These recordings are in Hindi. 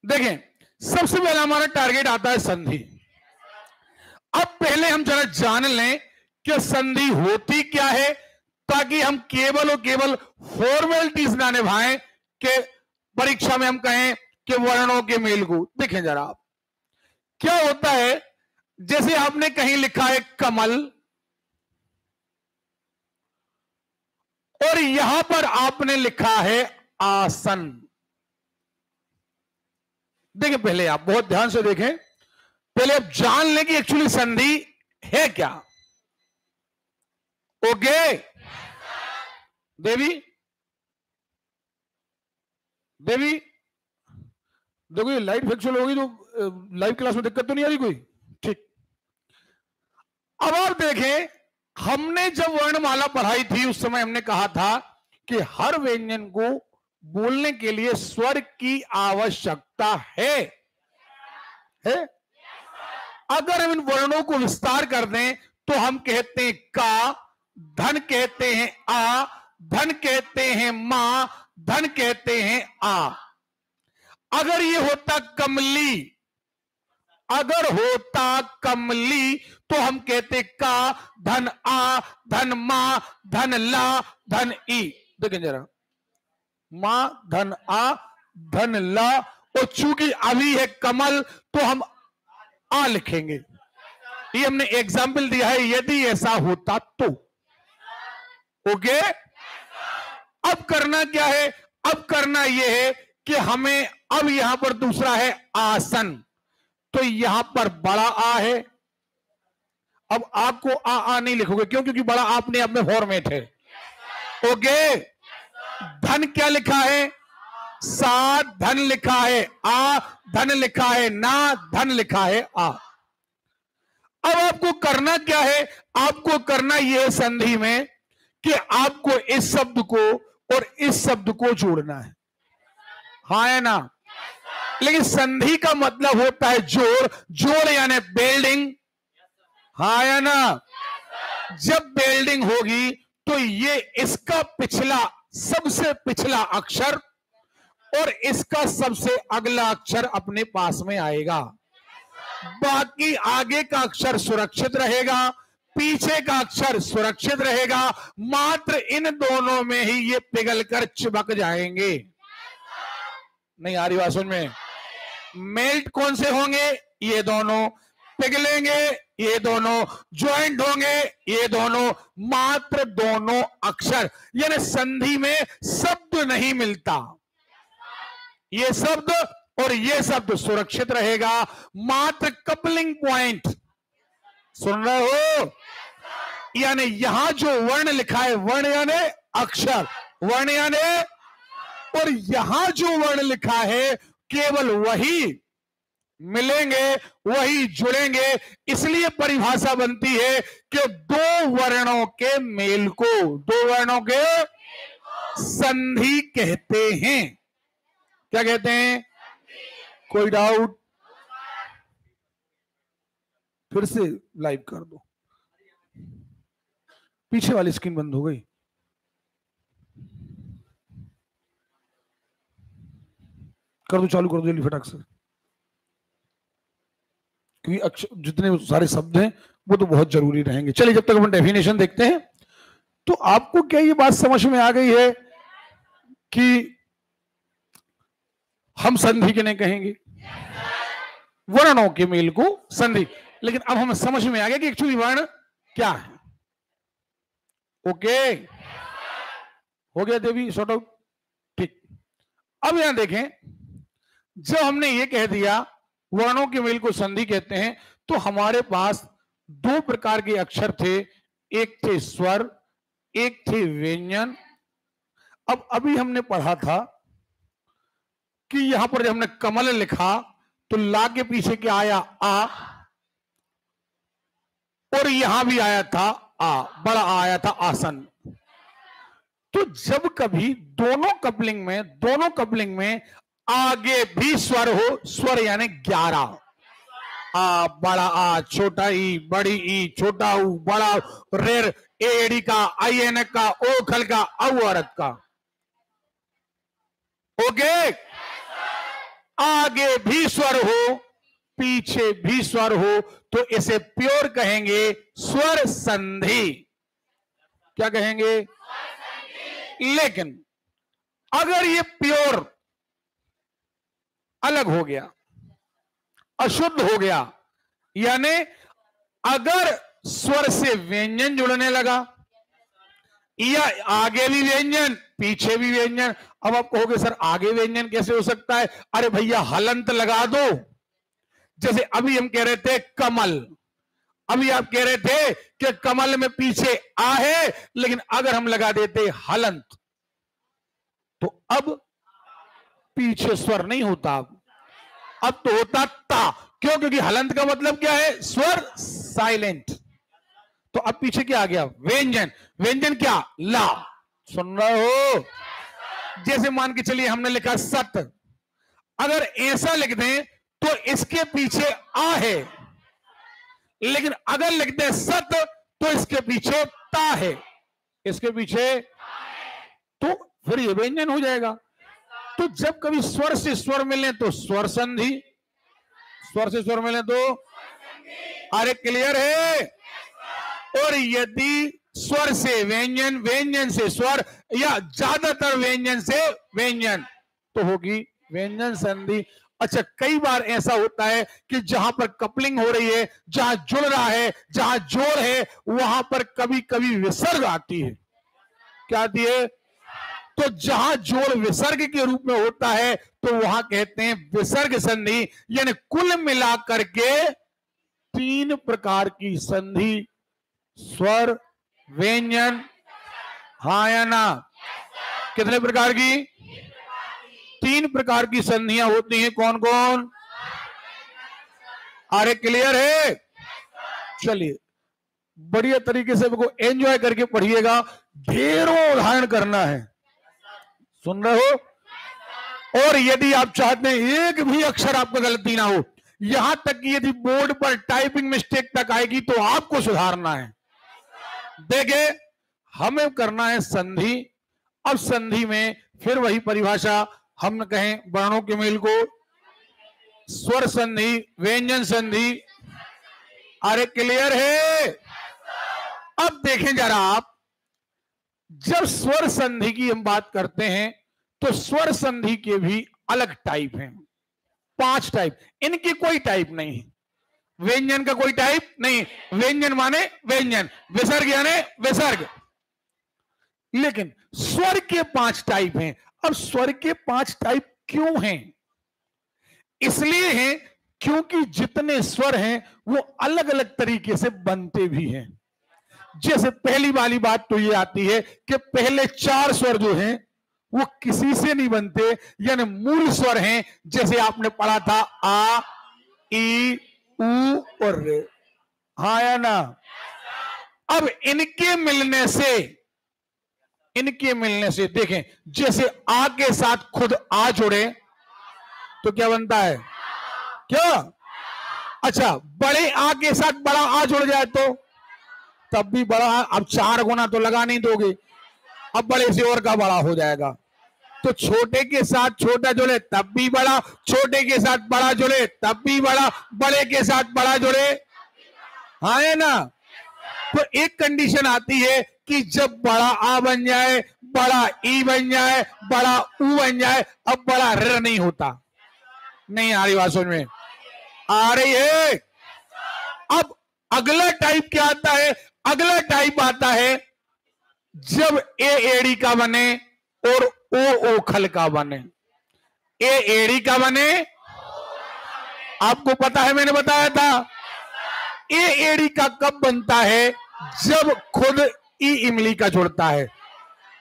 देखें, सबसे पहला हमारा टारगेट आता है संधि। अब पहले हम जरा जान लें कि संधि होती क्या है, ताकि हम केवल और केवल फॉर्मेलिटीज ना निभाएं कि परीक्षा में हम कहें कि वर्णों के मेल को। देखें जरा आप, क्या होता है, जैसे आपने कहीं लिखा है कमल और यहां पर आपने लिखा है आसन। देखें, पहले आप बहुत ध्यान से देखें, पहले आप जान लें कि एक्चुअली संधि है क्या। ओके देवी, देवी देखो, ये लाइट फिक्स होगी तो लाइव क्लास में दिक्कत तो नहीं आ रही कोई? ठीक। अब आप देखें, हमने जब वर्णमाला पढ़ाई थी उस समय हमने कहा था कि हर व्यंजन को बोलने के लिए स्वर की आवश्यकता है? अगर हम इन वर्णों को विस्तार कर दें तो हम कहते हैं का, धन कहते हैं आ, धन कहते हैं मां, धन कहते हैं आ। अगर ये होता कमली, अगर होता कमली तो हम कहते का, धन आ, धन मां, धन ला, धन ई। देखें जरा, मां, धन आ, धन ला, और चूंकि अभी है कमल तो हम आ लिखेंगे। ये हमने एग्जाम्पल दिया है, यदि ऐसा होता तो। ओके, अब करना क्या है? अब करना यह है कि हमें अब यहां पर दूसरा है आसन, तो यहां पर बड़ा आ है। अब आपको आ नहीं लिखोगे, क्यों? क्योंकि बड़ा आपने अपने फॉर्मेट है। ओके, धन क्या लिखा है? सा, धन लिखा है आ, धन लिखा है ना, धन लिखा है आ। अब आपको करना क्या है? आपको करना यह है संधि में कि आपको इस शब्द को और इस शब्द को जोड़ना है। हाँ है ना? लेकिन संधि का मतलब होता है जोड़, जोड़ यानी बिल्डिंग। हाँ या ना? जब बिल्डिंग होगी तो ये इसका पिछला, सबसे पिछला अक्षर और इसका सबसे अगला अक्षर अपने पास में आएगा। बाकी आगे का अक्षर सुरक्षित रहेगा, पीछे का अक्षर सुरक्षित रहेगा, मात्र इन दोनों में ही ये पिघलकर चिपक जाएंगे। नहीं आ रही बात समझ में? मेल्ट कौन से होंगे? ये दोनों। पिघलेंगे ये दोनों। ज्वाइंट होंगे ये दोनों। मात्र दोनों अक्षर, यानी संधि में शब्द नहीं मिलता। ये शब्द और ये शब्द सुरक्षित रहेगा, मात्र कपलिंग पॉइंट। सुन रहे हो? यानी यहां जो वर्ण लिखा है, वर्ण यानी अक्षर, वर्ण यानी, और यहां जो वर्ण लिखा है केवल वही मिलेंगे, वही जुड़ेंगे। इसलिए परिभाषा बनती है कि दो वर्णों के मेल को, दो वर्णों के संधि कहते हैं। क्या कहते हैं? कोई डाउट? फिर से लाइव कर दो, पीछे वाली स्क्रीन बंद हो गई। कर दो, चालू कर दो जल्दी फटाक से, क्योंकि अक्षर जितने सारे शब्द हैं वो तो बहुत जरूरी रहेंगे। चलिए, जब तक अपन डेफिनेशन देखते हैं, तो आपको क्या ये बात समझ में आ गई है कि हम संधि किन्हें कहेंगे? वर्णों के मेल को संधि। लेकिन अब हमें समझ में आ गया कि एक्चुअली वर्ण क्या है। ओके, हो गया देवी, सॉर्ट आउट? ठीक। अब यहां देखें, जब हमने ये कह दिया वर्णों के मेल को संधि कहते हैं, तो हमारे पास दो प्रकार के अक्षर थे, एक थे स्वर, एक थे व्यंजन। अब अभी हमने पढ़ा था कि यहां पर जब हमने कमल लिखा तो ला के पीछे क्या आया? आ, और यहां भी आया था आ, बड़ा आया था आसन। तो जब कभी दोनों कपलिंग में आगे भी स्वर हो, स्वर यानी 11, आ, बड़ा आ, छोटा ई, बड़ी ई, छोटा ऊ, बड़ा रेर, एड़ी का, आई एन का, ओखल का, औरत का। ओके, आगे भी स्वर हो पीछे भी स्वर हो तो इसे प्योर कहेंगे स्वर संधि। क्या कहेंगे? लेकिन अगर ये प्योर अलग हो गया, अशुद्ध हो गया, यानी अगर स्वर से व्यंजन जुड़ने लगा या आगे भी व्यंजन पीछे भी व्यंजन। अब आप कहोगे सर आगे व्यंजन कैसे हो सकता है? अरे भैया हलंत लगा दो। जैसे अभी हम कह रहे थे कमल, अभी आप कह रहे थे कि कमल में पीछे आ है, लेकिन अगर हम लगा देते हलंत तो अब पीछे स्वर नहीं होता, अब तो होता ता। क्यों? क्योंकि हलंत का मतलब क्या है? स्वर साइलेंट। तो अब पीछे क्या आ गया? व्यंजन। व्यंजन क्या? ला। सुन रहे हो? जैसे मान के चलिए हमने लिखा सत, अगर ऐसा लिख दें तो इसके पीछे आ है, लेकिन अगर लिख दें सत तो इसके पीछे ता है, इसके पीछे, तो फिर ये व्यंजन हो जाएगा। तो जब कभी स्वर से स्वर मिले तो स्वर संधि, स्वर से स्वर मिले तो, अरे क्लियर है? और यदि स्वर से व्यंजन, व्यंजन से स्वर, या ज्यादातर व्यंजन से व्यंजन, तो होगी व्यंजन संधि। अच्छा, कई बार ऐसा होता है कि जहां पर कपलिंग हो रही है, जहां जुड़ रहा है, जहां जोड़ है, वहां पर कभी कभी विसर्ग आती है। क्या आती है? तो जहां जोड़ विसर्ग के रूप में होता है तो वहां कहते हैं विसर्ग संधि। यानी कुल मिलाकर के 3 प्रकार की संधि, स्वर, व्यंजन, हाँ या ना? कितने प्रकार की? 3 प्रकार की संधियां होती हैं। कौन कौन? अरे क्लियर है? चलिए बढ़िया तरीके से को एंजॉय करके पढ़िएगा, ढेरों उदाहरण करना है। सुन रहे हो? और यदि आप चाहते हैं एक भी अक्षर आपका गलती ना हो, यहां तक कि यदि बोर्ड पर टाइपिंग मिस्टेक तक आएगी तो आपको सुधारना है। देखे, हमें करना है संधि। अब संधि में फिर वही परिभाषा, हम कहें वर्णों के मेल को, स्वर संधि, व्यंजन संधि। अरे क्लियर है? अब देखें जरा आप, जब स्वर संधि की हम बात करते हैं तो स्वर संधि के भी अलग टाइप हैं, 5 टाइप। इनकी कोई टाइप नहीं है। व्यंजन का कोई टाइप नहीं, व्यंजन माने व्यंजन, विसर्ग यानी विसर्ग। लेकिन स्वर के 5 टाइप हैं। अब स्वर के 5 टाइप क्यों हैं? इसलिए हैं क्योंकि जितने स्वर हैं वो अलग अलग तरीके से बनते भी हैं। जैसे पहली वाली बात तो ये आती है कि पहले 4 स्वर जो हैं वो किसी से नहीं बनते, यानी मूल स्वर हैं। जैसे आपने पढ़ा था आ, ई, ऊ और रे, हाँ या ना? अब इनके मिलने से देखें, जैसे आ के साथ खुद आ जुड़े तो क्या बनता है? क्या? अच्छा, बड़े आ के साथ बड़ा आ जुड़ जाए तो तब भी बड़ा। अब 4 गुना तो लगा नहीं दोगे, अब बड़े से और का बड़ा हो जाएगा। तो छोटे के साथ छोटा जुड़े तब भी बड़ा, छोटे के साथ बड़ा जुड़े तब भी बड़ा, बड़े के साथ बड़ा जुड़े, हाँ है ना? तो एक कंडीशन आती है कि जब बड़ा आ बन जाए, बड़ा ई बन जाए, बड़ा ऊ बन जाए, अब बड़ा र नहीं होता। नहीं आ रही बात समझ में? आ रही है? अब अगला टाइप क्या आता है? अगला टाइप आता है जब ए एड़ी का बने और ओ ओखल का बने। ए एड़ी का बने, आपको पता है, मैंने बताया था। ए एड़ी का कब बनता है? जब खुद ई इमली का जुड़ता है।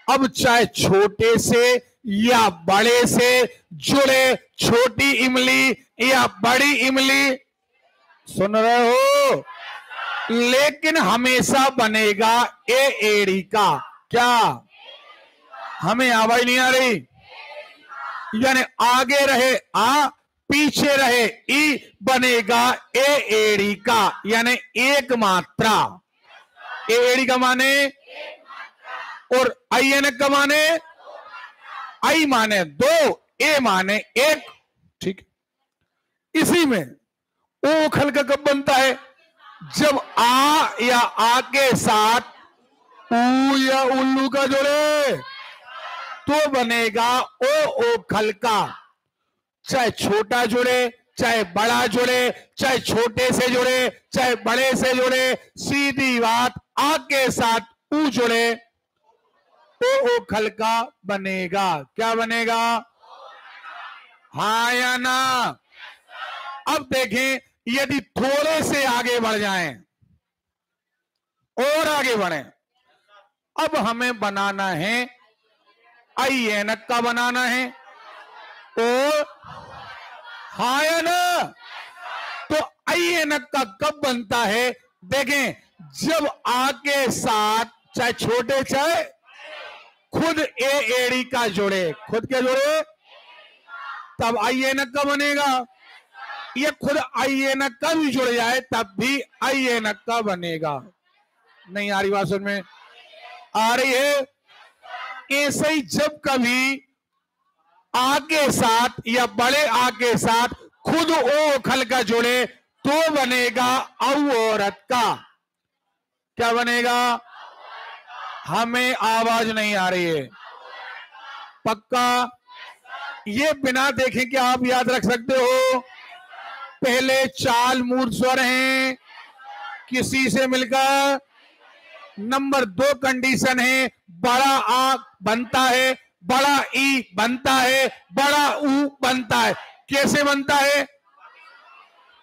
अब चाहे छोटे से या बड़े से जुड़े, छोटी इमली या बड़ी इमली, सुन रहे हो? लेकिन हमेशा बनेगा ए एड़ी का। क्या? हमें आवाज नहीं आ रही? यानी आगे रहे आ, पीछे रहे ई, बनेगा ए एड़ी का, यानी एक मात्रा। ए एड़ी का माने, और आई एन का माने, आई माने 2, ए माने 1, ठीक, इसी में ओ खल का कब बनता है? जब आ या आ के साथ ऊ या उल्लू का जोड़े तो बनेगा ओ खल का। चाहे छोटा जुड़े, चाहे बड़ा जुड़े, चाहे छोटे से जुड़े, चाहे बड़े से जुड़े, सीधी बात, आ के साथ ऊ जुड़े ओ खल का बनेगा। क्या बनेगा? हाँ या ना? अब देखें, यदि थोड़े से आगे बढ़ जाएं और आगे बढ़े, अब हमें बनाना है आई ऐनक का बनाना है और हाँ या ना? तो आई ऐनक का कब बनता है? देखें, जब आ के साथ चाहे छोटे चाहे खुद ए एड़ी का जोड़े, खुद क्या जोड़े, तब आई ऐनक का बनेगा। ये खुद आई ऐनक का भी जुड़ जाए तब भी आई ऐनक का बनेगा। नहीं आ रही बात समझ में? आ रही है? ऐसे ही जब कभी आ के साथ या बड़े आ के साथ खुद ओ खल का जोड़े तो बनेगा औ औरत का। क्या बनेगा? हमें आवाज नहीं आ रही है, पक्का? ये बिना देखे कि आप याद रख सकते हो। पहले चाल मूर्त स्वर हैं किसी से मिलकर। नंबर 2 कंडीशन है, बड़ा आ बनता है, बड़ा ई बनता है, बड़ा ऊ बनता है। कैसे बनता है?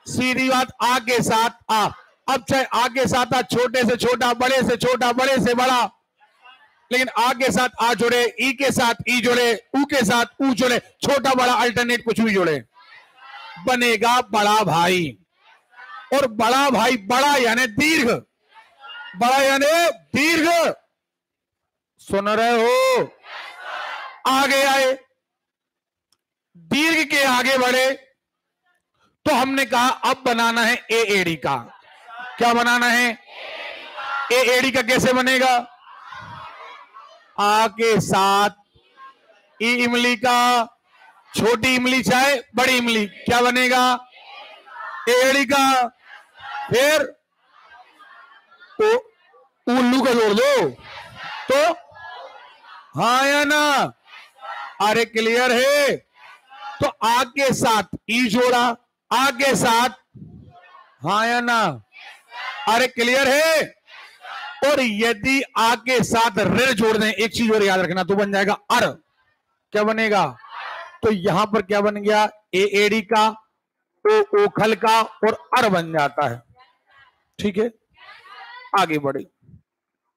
सीधी बात, आ के साथ आ। अब चाहे आ के साथ आ छोटे से छोटा, बड़े से छोटा, बड़े से बड़ा, लेकिन आ के साथ आ जुड़े, ई के साथ ई जुड़े, ऊ के साथ ऊ जुड़े, छोटा बड़ा अल्टरनेट कुछ भी जुड़े, बनेगा बड़ा भाई। और बड़ा भाई, बड़ा यानी दीर्घ, बड़ा यानी दीर्घ। सुन रहे हो? आगे आए, दीर्घ के आगे बढ़े तो हमने कहा अब बनाना है ए एड़ी का। क्या बनाना है? ए एड़ी का कैसे बनेगा? आ के साथ ई इमली का, छोटी इमली चाहे बड़ी इमली, क्या बनेगा? ए एड़ी का। फिर तो उल्लू का जोड़ दो तो हाँ या ना? अरे क्लियर है? तो आ के साथ ई जोड़ा, आ के साथ हाँ या ना? अरे क्लियर है? और यदि आ के साथ ऋ जोड़ दें, एक चीज और याद रखना, तो बन जाएगा अर। क्या बनेगा? तो यहां पर क्या बन गया? ए एड़ी का, ओ ओखल का और अर बन जाता है। ठीक है, आगे बढ़े।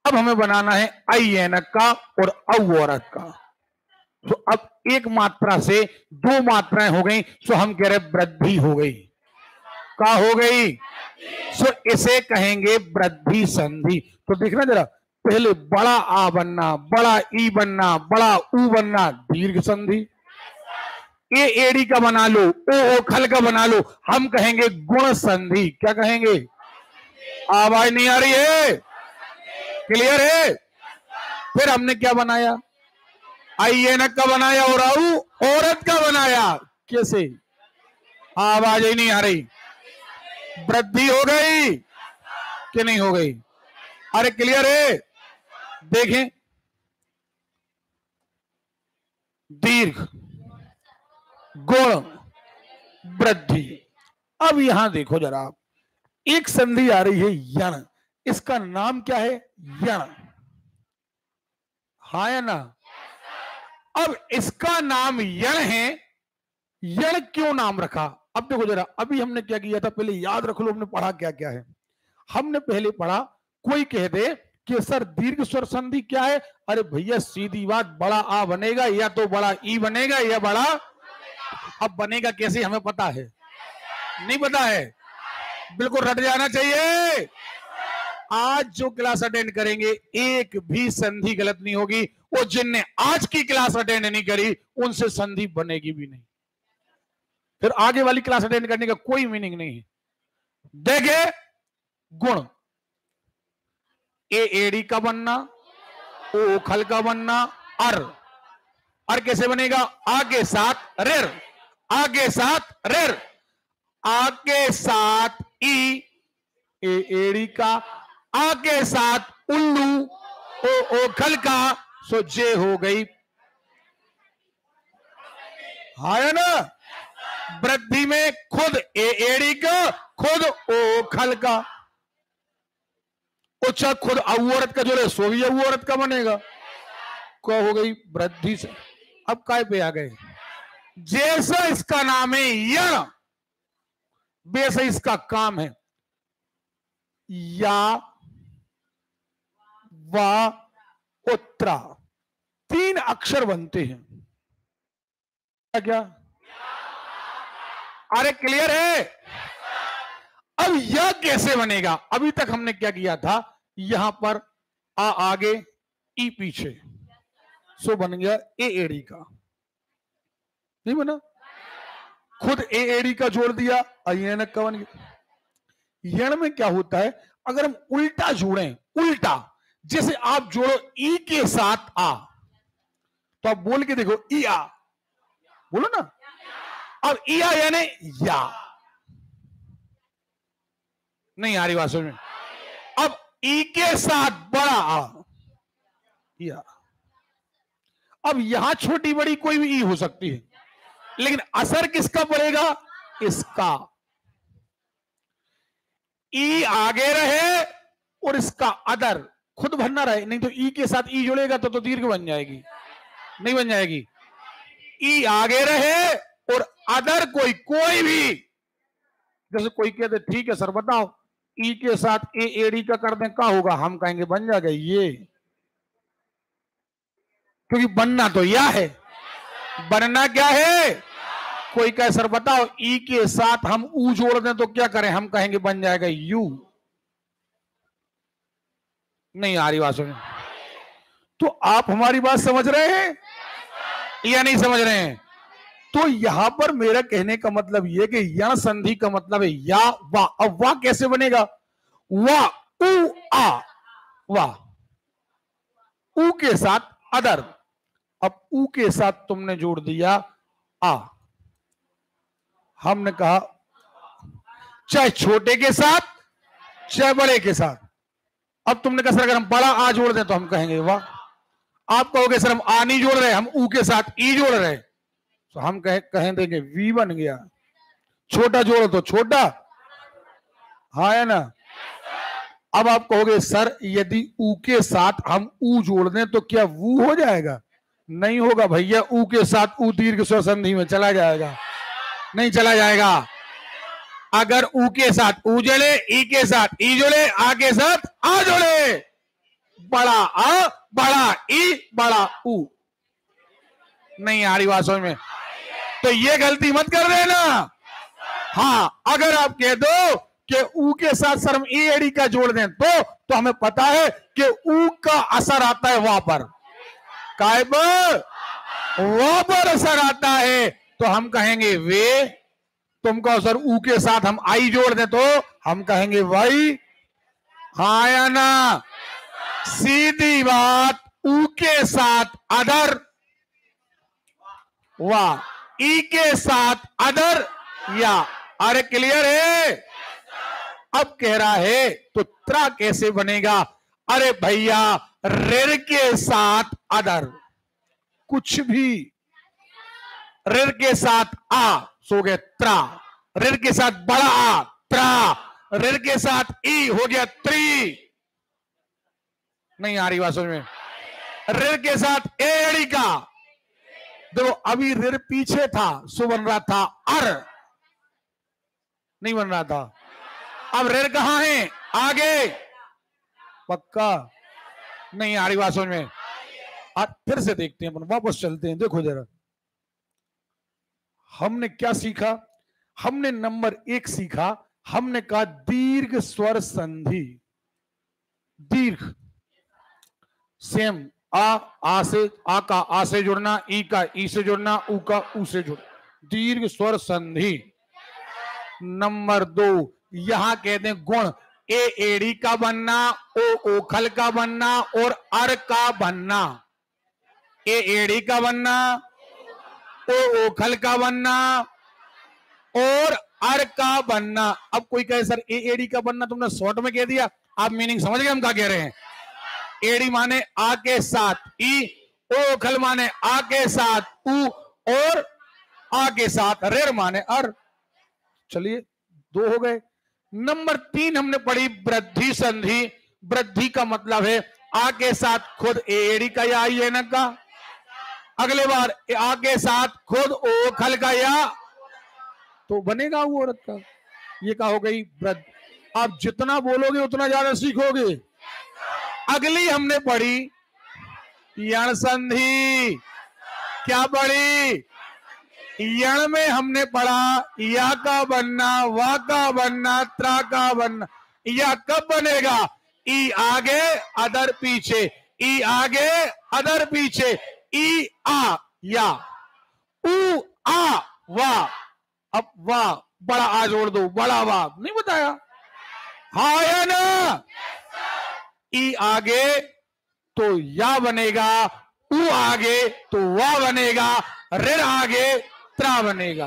अब हमें बनाना है आई ऐनक का और औ औरत का। तो अब एक मात्रा से 2 मात्राएं हो गई, तो हम कह रहे वृद्धि हो गई। क्या हो गई? सो इसे कहेंगे वृद्धि संधि। तो देखना जरा, पहले बड़ा आ बनना, बड़ा ई बनना, बड़ा ऊ बनना, दीर्घ संधि। ए एड़ी का बना लो, ओ खल का बना लो, हम कहेंगे गुण संधि। क्या कहेंगे? आवाज नहीं आ रही है? क्लियर है? फिर हमने क्या बनाया? आई ऐनक का बनाया और औ औरत का बनाया। कैसे? आवाज ही नहीं आ रही। वृद्धि हो गई कि नहीं हो गई? अरे क्लियर है? देखें, दीर्घ, गुण, वृद्धि। अब यहां देखो जरा, आप एक संधि आ रही है यण, इसका नाम क्या है? यण। हाँ या ना? अब इसका नाम यण है। यण क्यों नाम रखा? अब देखो जरा, अभी हमने क्या किया था, पहले याद रख लो हमने पढ़ा क्या क्या है। हमने पहले पढ़ा, कोई कह दे कि सर दीर्घ स्वर संधि क्या है? अरे भैया सीधी बात, बड़ा आ बनेगा या तो बड़ा ई बनेगा या बड़ा। अब बनेगा कैसे हमें पता है? नहीं पता है? बिल्कुल रट जाना चाहिए। आज जो क्लास अटेंड करेंगे एक भी संधि गलत नहीं होगी। वो जिनने आज की क्लास अटेंड नहीं करी उनसे संधि बनेगी भी नहीं, फिर आगे वाली क्लास अटेंड करने का कोई मीनिंग नहीं है। देखे, गुण, ए एड़ी का बनना, ओ खल का बनना, अर। अर कैसे बनेगा? आ के साथ रेर, आ के साथ रेर, आ के साथ ई, ए एड़ी का, आ के साथ उल्लू, ओ ओखल का, सो जे हो गई। है ना? वृद्धि में खुद ए एड़ी का, खुद ओखल का, अच्छा खुद औ औरत का जोड़े सो भी औ औरत का बनेगा। क्या हो गई? वृद्धि से। अब काय पे आ गए? जैसा इसका नाम है यण, वैसे इसका काम है या, वा, उत्तरा, 3 अक्षर बनते हैं। क्या? अरे क्लियर है? अब यह कैसे बनेगा? अभी तक हमने क्या किया था, यहां पर आ आगे ई पीछे, सो बन गया ए एड़ी का। नहीं बना? खुद ए एड़ी का जोड़ दिया, अयन का बन गया। यण में क्या होता है, अगर हम उल्टा जोड़ें, उल्टा, जैसे आप जोड़ो ई के साथ आ, तो आप बोल के देखो ई आ, बोलो ना। अब ई आ यानी या, नहीं आ रही बात समझ में? अब ई के साथ बड़ा आ, या। अब यहां छोटी बड़ी कोई भी ई हो सकती है, लेकिन असर किसका पड़ेगा? इसका। ई आगे रहे और इसका अदर खुद बनना रहे, नहीं तो ई के साथ ई जुड़ेगा तो दीर्घ बन जाएगी, नहीं बन जाएगी। ई आगे रहे और अदर कोई भी, जैसे कोई कहते ठीक है सर बताओ, ई के साथ ए एड़ी का कर दें, क्या होगा? हम कहेंगे बन जाएगा ये, क्योंकि बनना तो या है। बनना क्या है? कोई कहे सर बताओ ई के साथ हम ऊ जोड़ दें तो क्या करें? हम कहेंगे बन जाएगा यू। नहीं आ रही बात समझ? तो आप हमारी बात समझ रहे हैं या नहीं समझ रहे हैं? तो यहां पर मेरा कहने का मतलब यह कि यण संधि का मतलब है या वा। अब वाह कैसे बनेगा? वा ऊ आ, वाह, ऊ के साथ अदर। अब ऊ के साथ तुमने जोड़ दिया आ, हमने कहा चाहे छोटे के साथ चाहे बड़े के साथ। अब तुमने कहा सर अगर हम बड़ा आ जोड़ दें तो हम कहेंगे वाह। आप कहोगे सर हम आ नहीं जोड़ रहे, हम ऊ के साथ ई जोड़ रहे, तो हम कहें देंगे वी बन गया। छोटा जोड़ो तो छोटा, हाँ है ना? अब आप कहोगे सर यदि ऊ के साथ हम ऊ जोड़ दें तो क्या वू हो जाएगा? नहीं होगा भैया, ऊ के साथ ऊ दीर्घ स्वर संधि में चला जाएगा, नहीं चला जाएगा। अगर ऊ के साथ ऊ जोड़े, ई के साथ ई जोड़े, आ के साथ आ जोड़े, बड़ा आ बड़ा ई बड़ा ऊ। नहीं आ रही बात समझ में? तो ये गलती मत कर देना। हाँ, अगर आप कह दो कि ऊ के साथ सर हम ई एड़ी का जोड़ दें तो हमें पता है कि ऊ का असर आता है वहां पर, काय पर? वहां पर असर आता है, तो हम कहेंगे वे। तुम कहो सर ऊ के साथ हम आई जोड़ दें तो हम कहेंगे वाई, हाँ या ना? सीधी बात, ऊ के साथ अदर वाह, ई के साथ अदर या। अरे क्लियर है? अब कह रहा है तो त्रा कैसे बनेगा? अरे भैया रेर के साथ अदर, कुछ भी, रेर के साथ आ सो गए त्रा, रेर के साथ बड़ा आ त्रा, रेर के साथ ई हो गया त्री। नहीं आ रही बात समझ में? रेर के साथ एड़ी का, देखो अभी रेर पीछे था सो बन रहा था अर, नहीं बन रहा था। अब रेर कहां है? आगे, पक्का? नहीं आ रही बात समझ में? आज फिर से देखते हैं, अपन वापस चलते हैं। देखो जरा हमने क्या सीखा? हमने नंबर 1 सीखा, हमने कहा दीर्घ स्वर संधि। दीर्घ सेम आ से, आ का आ से जुड़ना, ई का ई से जुड़ना, ऊ का ऊ से जुड़ना, दीर्घ स्वर संधि। नंबर 2 यहां कहते हैं गुण, ए एड़ी का बनना, ओ ओखल का बनना और अर का बनना। ए एड़ी का बनना, ओ ओखल का बनना अर का बनना। अब कोई कहे सर ए एडी का बनना तुमने शॉर्ट में कह दिया, आप मीनिंग समझ गए हम क्या कह रहे हैं। एडी माने आ के साथ ई, ओ खल माने आ के साथ ऊ और आ के साथ रेर माने अर। चलिए 2 हो गए। नंबर 3 हमने पढ़ी वृद्धि संधि। वृद्धि का मतलब है आ के साथ खुद एडी का या आई एन का, अगले बार आ के साथ खुद ओ खल का या, तो बनेगा वो औरत का। ये क्या हो गई वृद्धि। आप जितना बोलोगे उतना ज्यादा सीखोगे। अगली हमने पढ़ी यण संधि। क्या पढ़ी? यण में हमने पढ़ा या का बनना, वा का बनना, त्रा का बनना। या कब बनेगा? ई आगे अदर पीछे, ई आगे अदर पीछे, ई आ या, ऊ आ वा। अब वाह बड़ा आ जोड़ दो, बड़ा वाह नहीं बताया, हाँ या ना। ई आगे तो या बनेगा, ऊ आगे तो वा बनेगा, ऋण आगे त्रा बनेगा।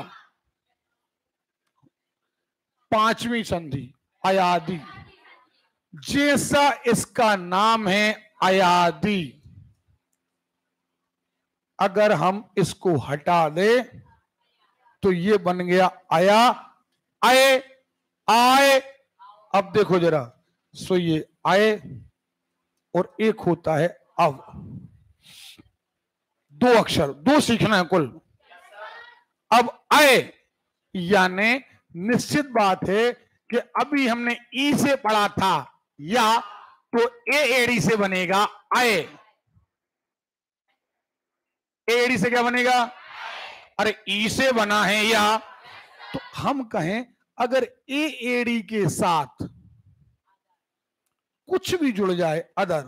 5वीं संधि अयादि। जैसा इसका नाम है अयादि, अगर हम इसको हटा दे तो ये बन गया आया, आए, आए। अब देखो जरा, सो ये आए और एक होता है अब। 2 अक्षर, 2 सीखना है कुल। अब आए यानी निश्चित बात है कि अभी हमने ई से पढ़ा था या, तो ए एडी से बनेगा आए। ए एडी से क्या बनेगा? अरे ई से बना है या, तो हम कहें अगर ए एडी के साथ कुछ भी जुड़ जाए, अदर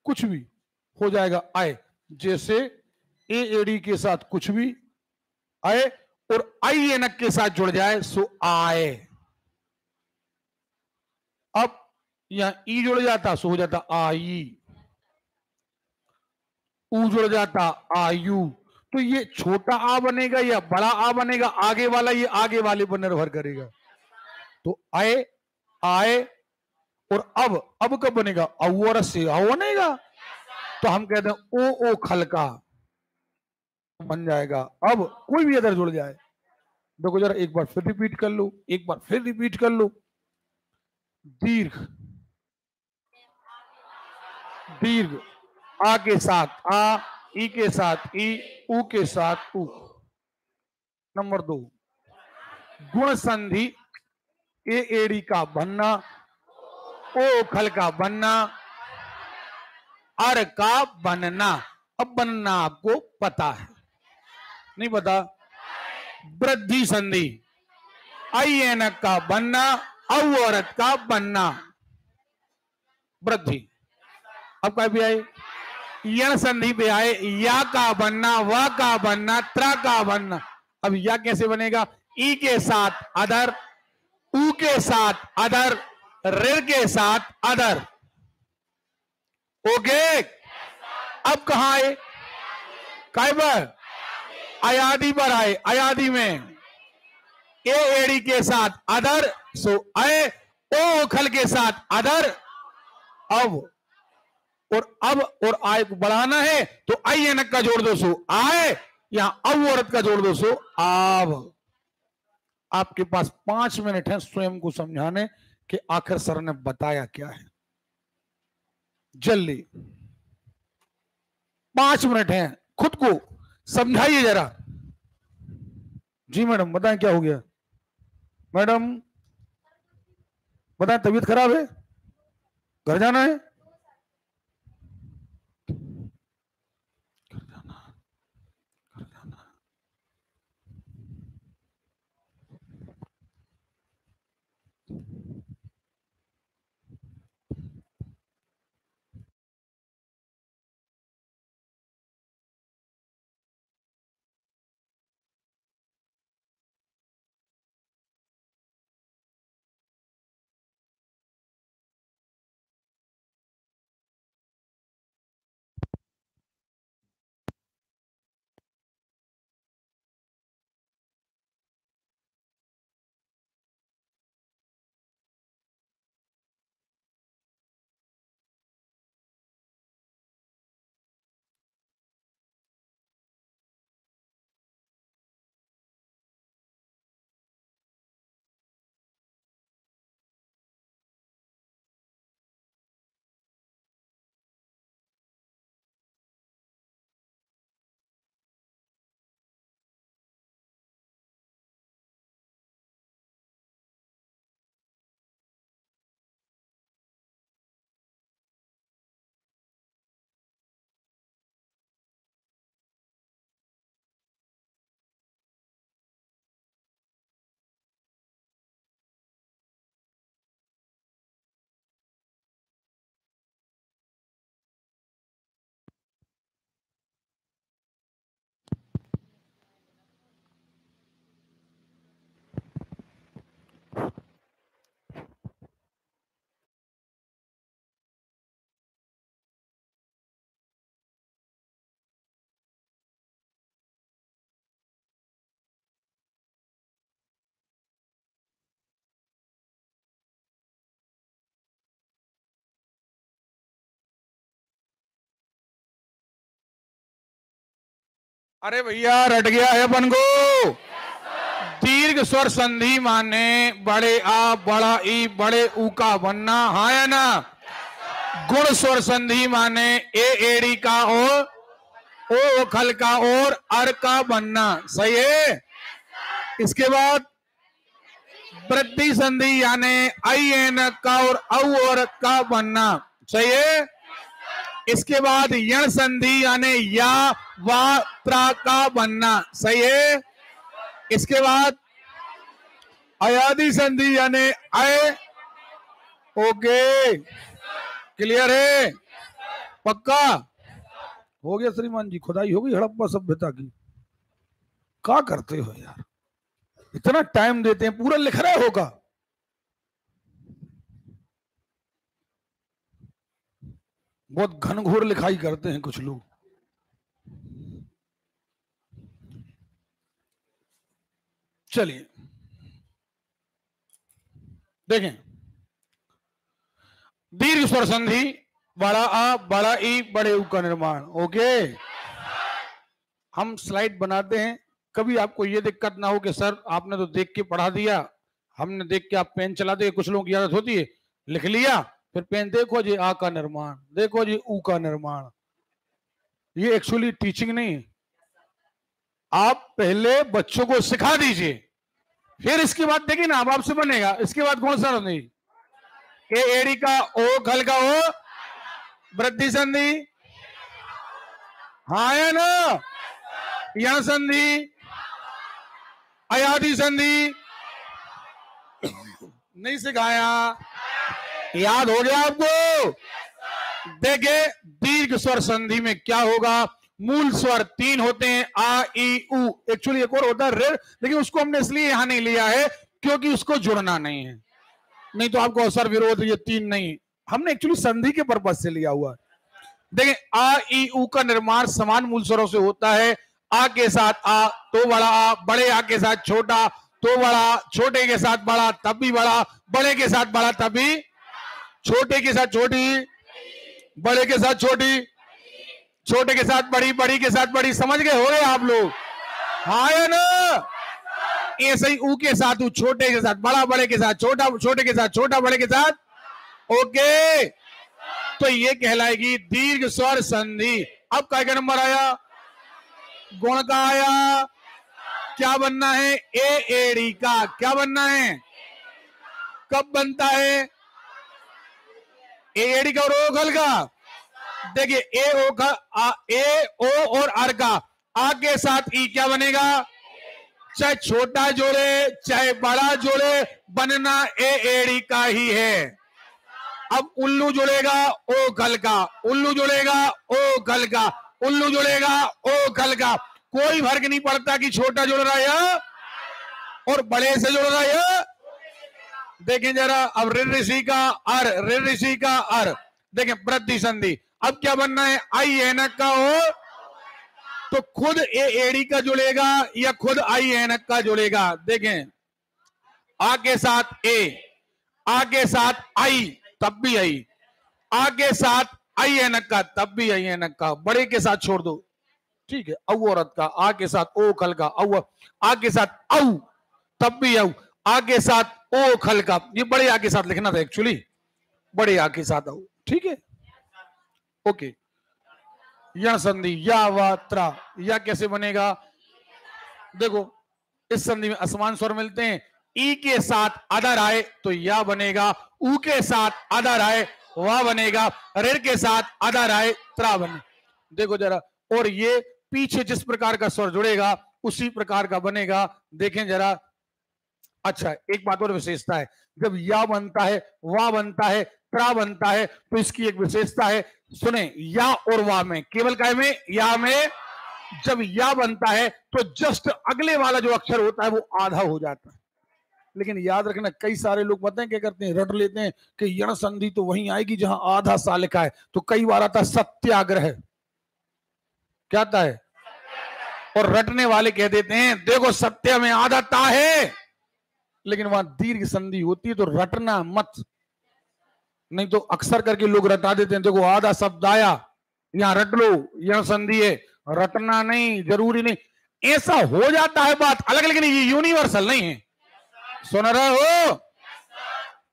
कुछ भी हो जाएगा आए। जैसे ए एडी के साथ कुछ भी आए और आई एनक के साथ जुड़ जाए सो आए। अब यहां ई जुड़ जाता सो हो जाता आई, ऊ जुड़ जाता आयु। तो ये छोटा आ बनेगा या बड़ा आ बनेगा, आगे वाला ये आगे वाले पर निर्भर करेगा। तो आए, आए और अब कब बनेगा? और से आओ बनेगा। तो हम कहते हैं ओ खल का बन जाएगा। अब कोई भी अदर जुड़ जाए, देखो जरा एक बार फिर रिपीट कर लो, एक बार फिर रिपीट कर लो। दीर्घ, दीर्घ आ के साथ आ, ई के साथ ई, ऊ के साथ ऊ। नंबर 2 गुण संधि। ए एड़ी का बनना, ओ खल का बनना, अर का बनना। अब बनना आपको पता है, नहीं पता? वृद्धि संधि। आई एनक का बनना, औ औरत का बनना, वृद्धि। अब क्या भी आए? यण संधि पे आए या का बनना, वा का बनना, त्रा का बनना। अब या कैसे बनेगा? ई के साथ अदर, ऊ के साथ अदर, ऋण के साथ अदर। ओके। अब कहां आए? काय पर? अयादि पर आए। अयादि में ए एड़ी के साथ अदर सो अय, ओ खल के साथ अदर अब, और अब और आय को बढ़ाना है तो आई एनक का जोड़ दो सो आए, यहां अब औरत का जोड़ दो सो आब। आपके पास 5 मिनट है स्वयं को समझाने कि आखिर सर ने बताया क्या है। जल्दी 5 मिनट हैं, खुद को समझाइए जरा। जी मैडम बताएं क्या हो गया? मैडम बताएं, तबीयत खराब है, घर जाना है? अरे भैया रट गया है अपन को। दीर्घ स्वर संधि माने बड़े आ बड़ा ई बड़े ऊ का बनना, हाँ या ना। गुण स्वर संधि माने ए एड़ी का और ओ खल का और अर का बनना, सही है। इसके बाद वृद्धि संधि यानी आई एन का और औ और का बनना, सही है। इसके बाद यण संधि यानी या वा त्रा का बनना, सही है। इसके बाद अयादि संधि यानी अय, ओके क्लियर है, पक्का हो गया श्रीमान जी। खुदाई हो गई हड़प्पा सभ्यता की। क्या करते हो यार, इतना टाइम देते हैं, पूरा लिख रहे होगा। बहुत घनघोर लिखाई करते हैं कुछ लोग। चलिए देखें, दीर्घ स्वर संधि बड़ा आ बड़ा ई बड़े ऊ का निर्माण, ओके। हम स्लाइड बनाते हैं, कभी आपको ये दिक्कत ना हो कि सर आपने तो देख के पढ़ा दिया, हमने देख के आप पेन चलाते, कुछ लोगों की आदत होती है लिख लिया फिर पेन देखो जी आ का निर्माण, देखो जी ऊ का निर्माण। ये एक्चुअली टीचिंग नहीं है। आप पहले बच्चों को सिखा दीजिए, फिर इसके बाद देखिए ना आपसे बनेगा। इसके बाद कौन सा संधि, ए एड़ी का ओ खल का ओ, वृद्धि संधि, हाँ है ना। यण संधि, अयादि संधि, नहीं सिखाया, याद हो गया आपको। देखिए दीर्घ स्वर संधि में क्या होगा, मूल स्वर 3 होते हैं, आ ई उ। एक्चुअली एक और होता है रे, लेकिन उसको हमने इसलिए यहां नहीं लिया है क्योंकि उसको जुड़ना नहीं है, नहीं तो आपको असर विरोध ये 3 नहीं, हमने एक्चुअली संधि के पर्पज से लिया हुआ है। देखिए आ ई उ का निर्माण समान मूल स्वरों से होता है। आ के साथ आ तो बड़ा आ, बड़े आ के साथ छोटा तो बड़ा, छोटे के साथ बड़ा तब भी बड़ा, बड़े के साथ बड़ा तब भी, छोटे के साथ छोटी, बड़े के साथ छोटी, छोटे के साथ बड़ी, बड़ी के साथ बड़ी। समझ गए हो गए आप लोग, हाँ या ना। ऐसे ही ऊ के साथ ऊ, छोटे के साथ बड़ा, बड़े के साथ छोटा, छोटे के साथ छोटा, बड़े के साथ, ओके। तो ये कहलाएगी दीर्घ स्वर संधि। अब क्या नंबर आया, गुण का आया। क्या बनना है, ए एड़ी का। क्या बनना है, कब बनता है, ए एड़ी का और ओ खल का। देखिए ए ओ का ए ओ और अर का, आ के साथ ई क्या बनेगा, चाहे छोटा जोड़े चाहे बड़ा जोड़े, बनना ए एड़ी का ही है। अब उल्लू जुड़ेगा ओ खल का, उल्लू जुड़ेगा ओ खल का, उल्लू जुड़ेगा ओ खल का। कोई फर्क नहीं पड़ता कि छोटा जुड़ रहा है या और बड़े से जुड़ रहा है या। देखें जरा, अब ऋ ऋषि का अर, ऋ ऋषि का अर। देखें वृद्धि संधि, अब क्या बनना है, आई ऐनक का हो तो खुद ए एड़ी का जुड़ेगा या खुद आई ऐनक का जुड़ेगा। देखें आ के साथ ए, आ के साथ आई तब भी आई, आ के साथ आई ऐनक का तब भी आई ऐनक का। बड़े के साथ छोड़ दो, ठीक है, औ औरत का, आ के साथ ओ खल का औ, आ के साथ औ तब भी औ, आ के साथ ओ खल का। ये बड़े आ के साथ लिखना था एक्चुअली, बड़े आ के साथ औ, ठीक है, ओके। यण संधि या वा त्रा, या कैसे बनेगा, देखो इस संधि में असमान स्वर मिलते हैं। ई के साथ अदर आए तो या बनेगा, ऊ के साथ अदर आए वा बनेगा, ऋ के साथ अदर आए त्रा बने। देखो जरा, और ये पीछे जिस प्रकार का स्वर जुड़ेगा उसी प्रकार का बनेगा। देखें जरा, अच्छा एक बात और विशेषता है, जब या बनता है वा बनता है त्रा बनता है तो इसकी एक विशेषता है, सुने, या और वा में, केवल काय में, या में जब या बनता है तो जस्ट अगले वाला जो अक्षर होता है वो आधा हो जाता है। लेकिन याद रखना, कई सारे लोग पता है क्या करते हैं, रट लेते हैं कि यण संधि तो वहीं आएगी जहां आधा सा लिखा है। तो कई बार आता सत्याग्रह, क्या आता है, और रटने वाले कह देते हैं देखो सत्य में आधा ता है, लेकिन वहां दीर्घ संधि होती है तो रटना मत, नहीं तो अक्सर करके लोग रटा देते हैं। देखो आधा शब्द आया, यहां रट लो, यहां संधि है, रटना नहीं, जरूरी नहीं, ऐसा हो जाता है बात अलग, लेकिन ये यूनिवर्सल नहीं है। सुन रहे हो?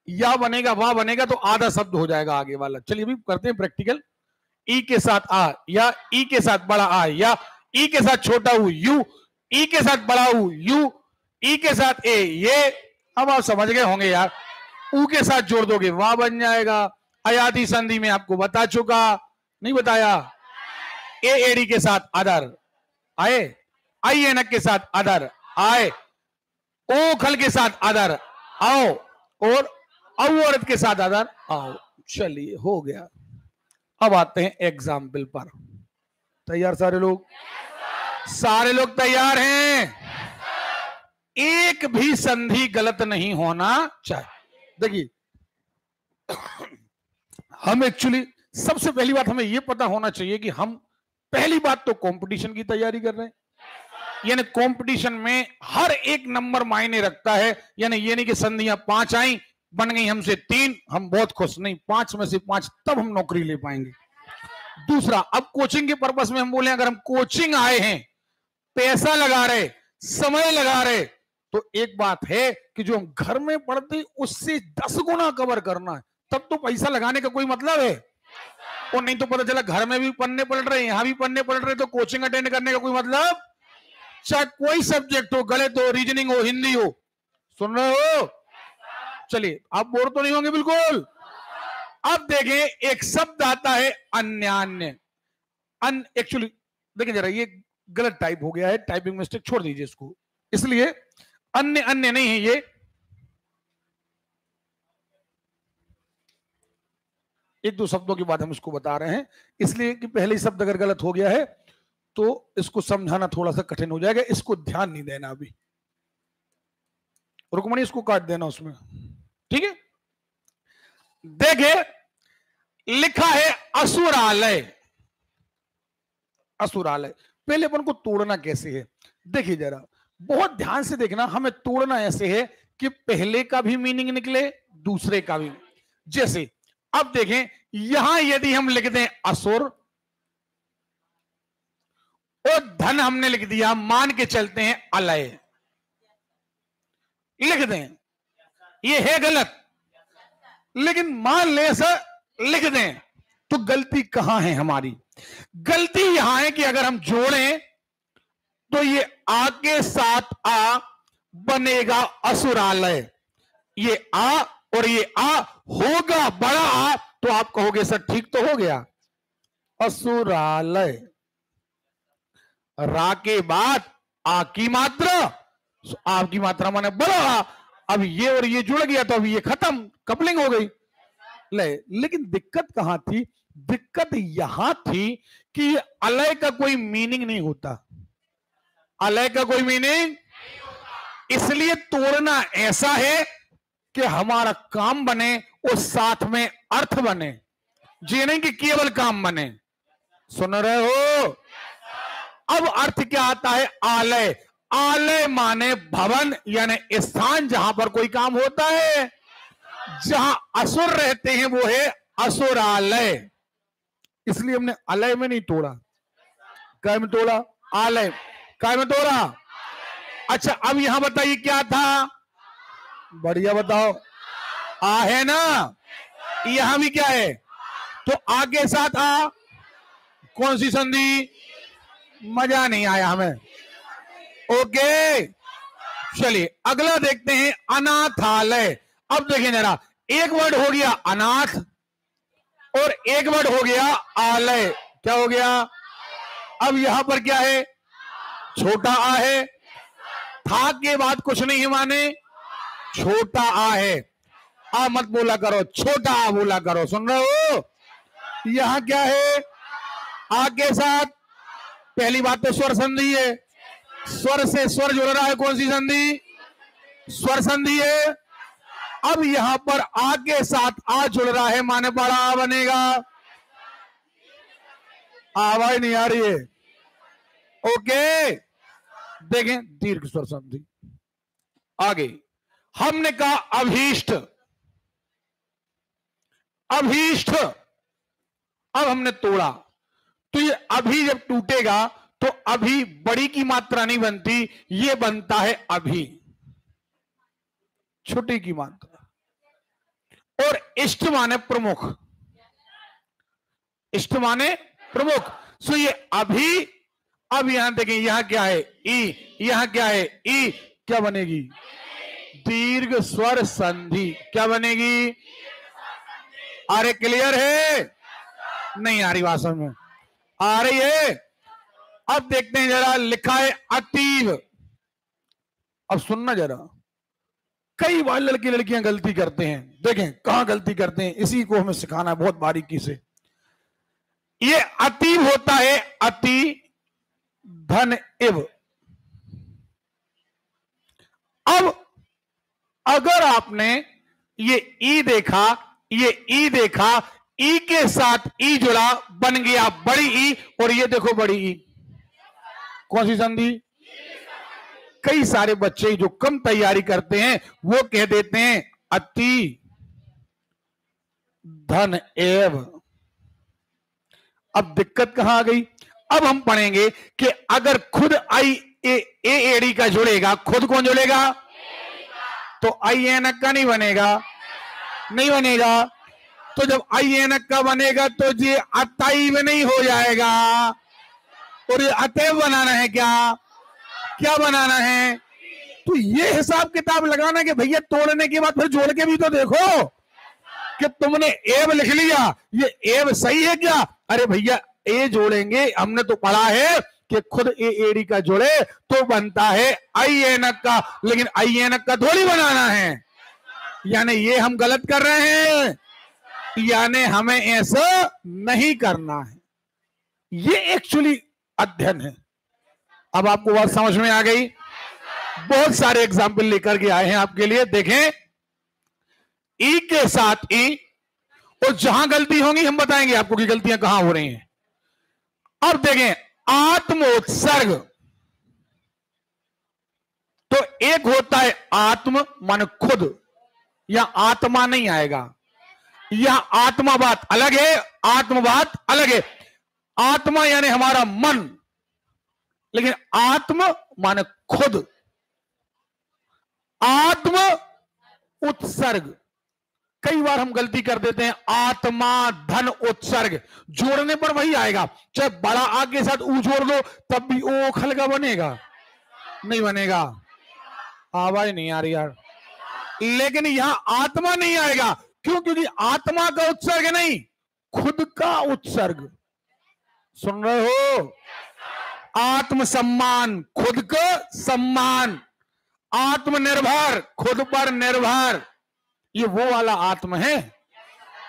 या बनेगा वाह बनेगा तो आधा शब्द हो जाएगा आगे वाला। चलिए अभी करते हैं प्रैक्टिकल। ई के साथ आ, या ई के साथ बड़ा आ, या ई के साथ छोटा ऊ यू, ई के साथ बड़ा ऊ यू, ई के साथ ए ये। अब आप समझ गए होंगे यार। ऊ के साथ जोड़ दोगे वाह बन जाएगा। अयादी संधि में आपको बता चुका, नहीं बताया? ए एडी के साथ अदर आए, आई एनक के साथ अदर आए, ओ खल के साथ अदर आओ, और औ औरत के साथ अदर आओ। चलिए हो गया। अब आते हैं एग्जाम्पल पर। तैयार सारे लोग? सारे लोग तैयार हैं? एक भी संधि गलत नहीं होना चाहिए। देखिए हम एक्चुअली सबसे पहली बात हमें यह पता होना चाहिए कि हम पहली बात तो कंपटीशन की तैयारी कर रहे हैं, यानी कंपटीशन में हर एक नंबर मायने रखता है। यानी ये नहीं कि संधियां 5 आई, बन गई हमसे 3, हम बहुत खुश, नहीं, 5 में से 5 तब हम नौकरी ले पाएंगे। दूसरा, अब कोचिंग के पर्पस में हम बोले अगर हम कोचिंग आए हैं, पैसा लगा रहे, समय लगा रहे, तो एक बात है कि जो हम घर में पढ़ते उससे 10 गुना कवर करना है, तब तो पैसा लगाने का कोई मतलब है। और नहीं तो पता चला घर में भी पढ़ने पड़ रहे, यहां भी पढ़ने पड़ रहे, तो कोचिंग अटेंड करने का कोई मतलब, चाहे कोई सब्जेक्ट हो, गणित हो, रीजनिंग हो, हिंदी हो। सुन रहे हो? चलिए आप बोर तो नहीं होंगे बिल्कुल। अब देखें एक शब्द आता है अन्यान्य। एक्चुअली देखिए जरा, ये गलत टाइप हो गया है, टाइपिंग मिस्टेक, छोड़ दीजिए इसको। इसलिए अन्य अन्य नहीं है ये, एक दो शब्दों की बात हम इसको बता रहे हैं, इसलिए कि पहले ही शब्द अगर गलत हो गया है तो इसको समझाना थोड़ा सा कठिन हो जाएगा। इसको ध्यान नहीं देना अभी, रुकमणी इसको काट देना उसमें, ठीक है? देखे लिखा है असुरालय। असुरालय, पहले अपन को तोड़ना कैसे है देखिए जरा, बहुत ध्यान से देखना। हमें तोड़ना ऐसे है कि पहले का भी मीनिंग निकले, दूसरे का भी। जैसे अब देखें, यहां यदि हम लिख दें असुर, और धन हमने लिख दिया, मान के चलते हैं अलय, लिख दें, ये है गलत, लेकिन मान ले सर लिख दें, तो गलती कहां है हमारी? गलती यहां है कि अगर हम जोड़ें तो ये आ के साथ आ बनेगा असुरालय। ये आ और ये आ होगा बड़ा आ, तो आप कहोगे सर ठीक तो हो गया, असुरालय। रा के बाद आ की मात्रा, आ की मात्रा माने बड़ा आ। अब ये और ये जुड़ गया तो अब ये खत्म, कपलिंग हो गई। लेकिन दिक्कत कहां थी? दिक्कत यहां थी कि अलय का कोई मीनिंग नहीं होता, अलय का कोई मीनिंग, इसलिए तोड़ना ऐसा है कि हमारा काम बने और साथ में अर्थ बने, जी नहीं कि केवल काम बने। सुन रहे हो? अब अर्थ क्या आता है? आलय। आलय माने भवन, यानी स्थान जहां पर कोई काम होता है। जहां असुर रहते हैं वो है असुरालय, इसलिए हमने अलय में नहीं तोड़ा, काय में तोड़ा? आलय। काय में तोड़ा? अच्छा अब यहां बताइए क्या था? बढ़िया बताओ, आ है ना? यहां भी क्या है? तो आ के साथ आ, कौन सी संधि? मजा नहीं आया हमें, ओके। चलिए अगला देखते हैं, अनाथालय। अब देखिए जरा, एक वर्ड हो गया अनाथ और एक वर्ड हो गया आलय, क्या हो गया? अब यहां पर क्या है? छोटा आ है, था के बाद कुछ नहीं है माने छोटा आ है। आ मत बोला करो, छोटा आ बोला करो, सुन रहे हो? यहां क्या है? आ के साथ पहली बात तो स्वर संधि है, स्वर से स्वर जुड़ रहा है, कौन सी संधि? स्वर संधि है। अब यहां पर आ के साथ आ जुड़ रहा है, माने बड़ा आ बनेगा। आवाज नहीं आ रही है, ओके। देखें दीर्घ स्वर संधि। आगे हमने कहा अभीष्ट, अभीष्ट। अब हमने तोड़ा, तो ये अभी जब टूटेगा तो अभी बड़ी की मात्रा नहीं बनती, ये बनता है अभी, छोटी की मात्रा। और इष्ट माने प्रमुख, इष्ट माने प्रमुख। सो ये अभी, अब यहां देखें, यहां क्या है ई, यहां क्या है ई, क्या बनेगी दीर्घ स्वर संधि। क्या बनेगी? अरे क्लियर है? नहीं आ रही बात समझ में? आ रही है? अब देखते हैं जरा, लिखा है अतीव। अब सुनना जरा, कई बार लड़के लड़कियां गलती करते हैं, देखें कहां गलती करते हैं, इसी को हमें सिखाना है बहुत बारीकी से। ये अतीव होता है अति धन इव। अब अगर आपने ये ई देखा, ये ई देखा, ई के साथ ई जुड़ा, बन गया बड़ी ई, और ये देखो बड़ी ई, कौन सी संधि? कई सारे बच्चे जो कम तैयारी करते हैं वो कह देते हैं अति धन एव। अब दिक्कत कहां आ गई? अब हम पढ़ेंगे कि अगर खुद आई ए एड़ी का जुड़ेगा, खुद कौन जुड़ेगा? तो आई एनक का नहीं बनेगा, नहीं बनेगा। तो जब आई एनक का बनेगा तो ये अतैव नहीं हो जाएगा, और ये अतैव बनाना है। क्या बनाना है? तो ये हिसाब किताब लगाना कि भैया तोड़ने के बाद फिर जोड़ के भी तो देखो कि तुमने एव लिख लिया, ये एव सही है क्या? अरे भैया ए जोड़ेंगे, हमने तो पढ़ा है कि खुद ए एड़ी का जोड़े तो बनता है आई एनक का, लेकिन आई एनक का थोड़ी बनाना है। यानी ये हम गलत कर रहे हैं, यानी हमें ऐसा नहीं करना है। ये एक्चुअली अध्ययन है। अब आपको बात समझ में आ गई? बहुत सारे एग्जाम्पल लेकर के आए हैं आपके लिए। देखें, ई के साथ ई, और जहां गलती होंगी हम बताएंगे आपको कि गलतियां कहां हो रही हैं। अब देखें, आत्मोत्सर्ग, तो एक होता है आत्म मान खुद, या आत्मा नहीं आएगा, या आत्मा बात अलग है, आत्म बात अलग है। आत्मा यानी हमारा मन, लेकिन आत्म माने खुद। आत्म उत्सर्ग, कई बार हम गलती कर देते हैं, आत्मा धन उत्सर्ग, जोड़ने पर वही आएगा, चाहे बड़ा आ के साथ ऊ जोड़ दो तब भी ओ खल का बनेगा, नहीं बनेगा। आवाज नहीं आ रही यार। लेकिन यहां आत्मा नहीं आएगा, क्यों? क्योंकि आत्मा का उत्सर्ग नहीं, खुद का उत्सर्ग। सुन रहे हो? आत्म सम्मान, खुद का सम्मान, आत्मनिर्भर, खुद पर निर्भर, ये वो वाला आत्म है।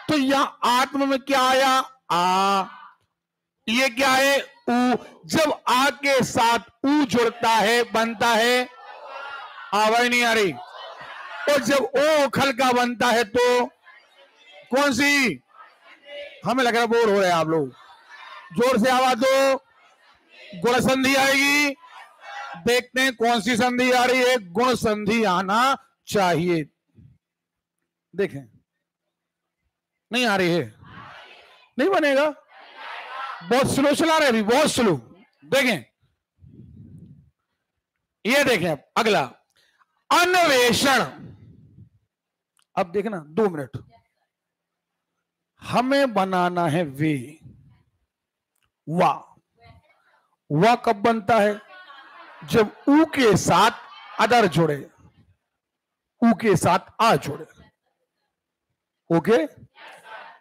तो यहां आत्म में क्या आया? आ, ये क्या है? ऊ। जब आ के साथ ऊ जुड़ता है बनता है, आवाज नहीं आ रही। और जब ओ खल का बनता है तो कौन सी? हमें लग रहा बोर हो रहे हैं आप लोग, जोर से आवाज दो। गुण संधि आएगी, देखते हैं कौन सी संधि आ रही है। गुण संधि आना चाहिए। देखें, नहीं आ रही है, नहीं बनेगा, बहुत स्लो चला रहे अभी, बहुत स्लो। देखें, ये देखें अगला अन्वेषण। अब देखना 2 मिनट, हमें बनाना है वे, वाह। वाह कब बनता है? जब ऊ के साथ अदर जुड़े, ऊ के साथ आ जुड़े। ओके,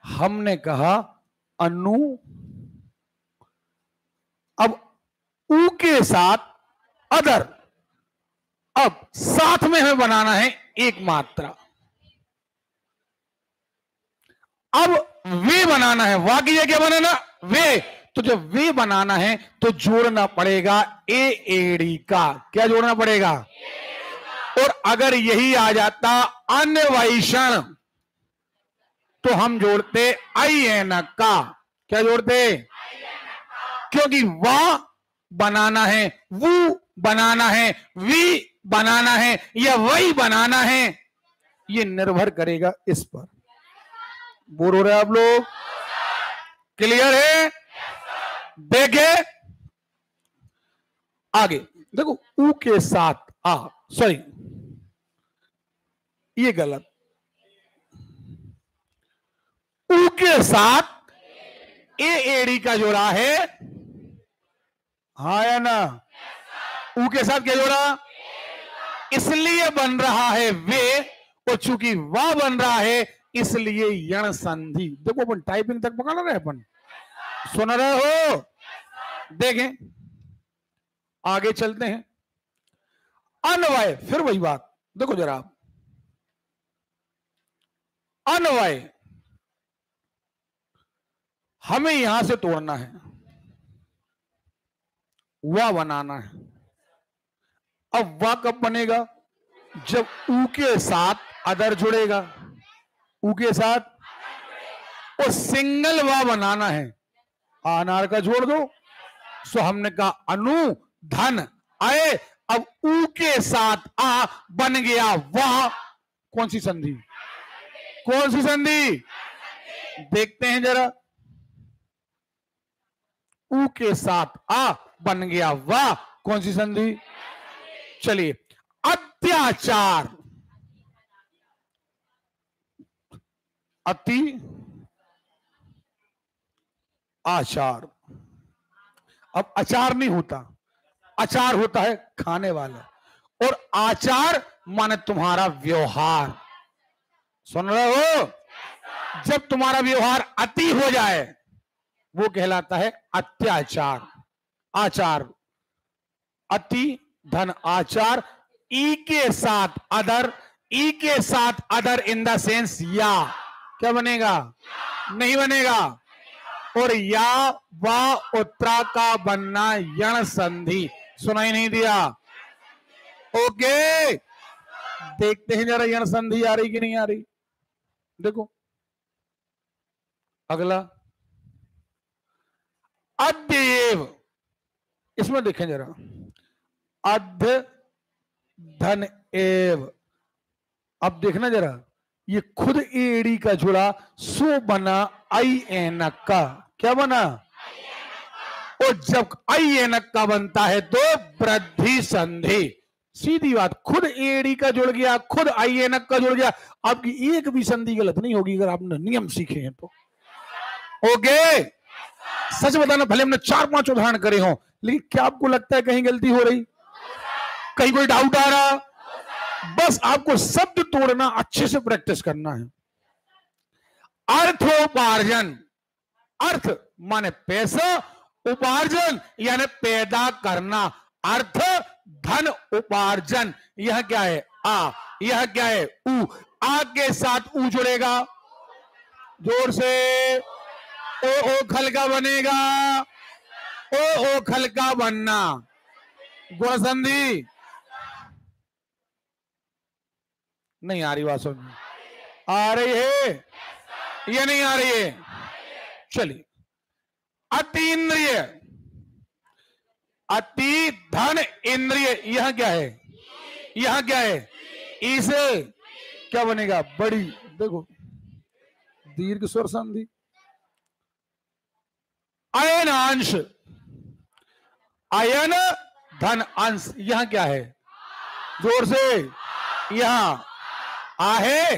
हमने कहा अनु, अब ऊ के साथ अदर, अब साथ में हमें बनाना है एक मात्रा। अब वे बनाना है, वाह की जगह बनाना वे, तो जब वे बनाना है तो जोड़ना पड़ेगा ए एड़ी का। क्या जोड़ना पड़ेगा? और अगर यही आ जाता अन्वेषण, तो हम जोड़ते आई एन का। क्या जोड़ते? क्योंकि वाह बनाना है, वो बनाना है, वी बनाना है, या वही बनाना है, ये निर्भर करेगा इस पर। बोर हो रहे हैं आप लोग? क्लियर है? देखे, आगे देखो, ऊ के साथ आ, सॉरी ये गलत, ऊ के साथ ए एड़ी का जोड़ा है, हाँ या ना? ऊ के साथ क्या जोड़ा, इसलिए बन रहा है वे, और चूंकि वाह बन रहा है इसलिए यण संधि। देखो अपन टाइपिंग तक पकड़ रहे हैं, अपन सुन रहे हो? देखें आगे चलते हैं। अन्वय, फिर वही बात, देखो जरा आप, अन्वय हमें यहां से तोड़ना है, वाह बनाना है। अब वाह कब बनेगा, जब ऊ के साथ अदर जुड़ेगा, ऊ के साथ, और सिंगल वाह बनाना है, अनार का जोड़ दो। सो हमने कहा अनु धन आए, अब ऊ के साथ आ बन गया वाह, कौन सी संधि, कौन सी संधि, देखते हैं जरा। ऊ के साथ आ बन गया वाह, कौन सी संधि, चलिए। अत्याचार, अति आचार, अब अचार नहीं होता, अचार होता है खाने वाला, और आचार माने तुम्हारा व्यवहार, सुन रहे हो? जब तुम्हारा व्यवहार अति हो जाए वो कहलाता है अत्याचार। आचार, अति धन आचार, ई के साथ अदर, ई के साथ अदर इन द सेंस या, क्या बनेगा, नहीं बनेगा, और या वा उत्तरा का बनना यण संधि, सुनाई नहीं दिया? ओके, देखते हैं जरा यण संधि आ रही कि नहीं आ रही। देखो अगला, अद्यएव, इसमें देखें जरा, अध्य धन एव, अब देखना जरा, ये खुद एड़ी का जुड़ा, सो बना आई एनक का, क्या बना, और जब आई एनक का बनता है तो वृद्धि संधि, सीधी बात, खुद एड़ी का जुड़ गया, खुद आई एनक का जुड़ गया, आपकी एक भी संधि गलत नहीं होगी अगर आपने नियम सीखे हैं तो। ओके, सच बताना, भले हमने 4-5 उदाहरण करे हों, लेकिन क्या आपको लगता है कहीं गलती हो रही, कहीं कोई डाउट आ रहा? बस आपको शब्द तोड़ना अच्छे से प्रैक्टिस करना है। अर्थोपार्जन, अर्थ माने पैसा, उपार्जन यानी पैदा करना, अर्थ धन उपार्जन, यह क्या है आ, यह क्या है ऊ, आ के साथ ऊ जुड़ेगा, जोर से, ओ खल का बनेगा, ओ खल का बनना, गुण संधि, नहीं आ रही बात समझ में, आ रही है या नहीं आ रही है? चलिए, अतीन्द्रिय, अति धन इंद्रिय, यह क्या है, यह क्या है, इसे क्या बनेगा, बड़ी, देखो दीर्घ स्वर संधि। अयन अंश, अयन धन अंश, यह क्या है, जोर से, यहां आहे,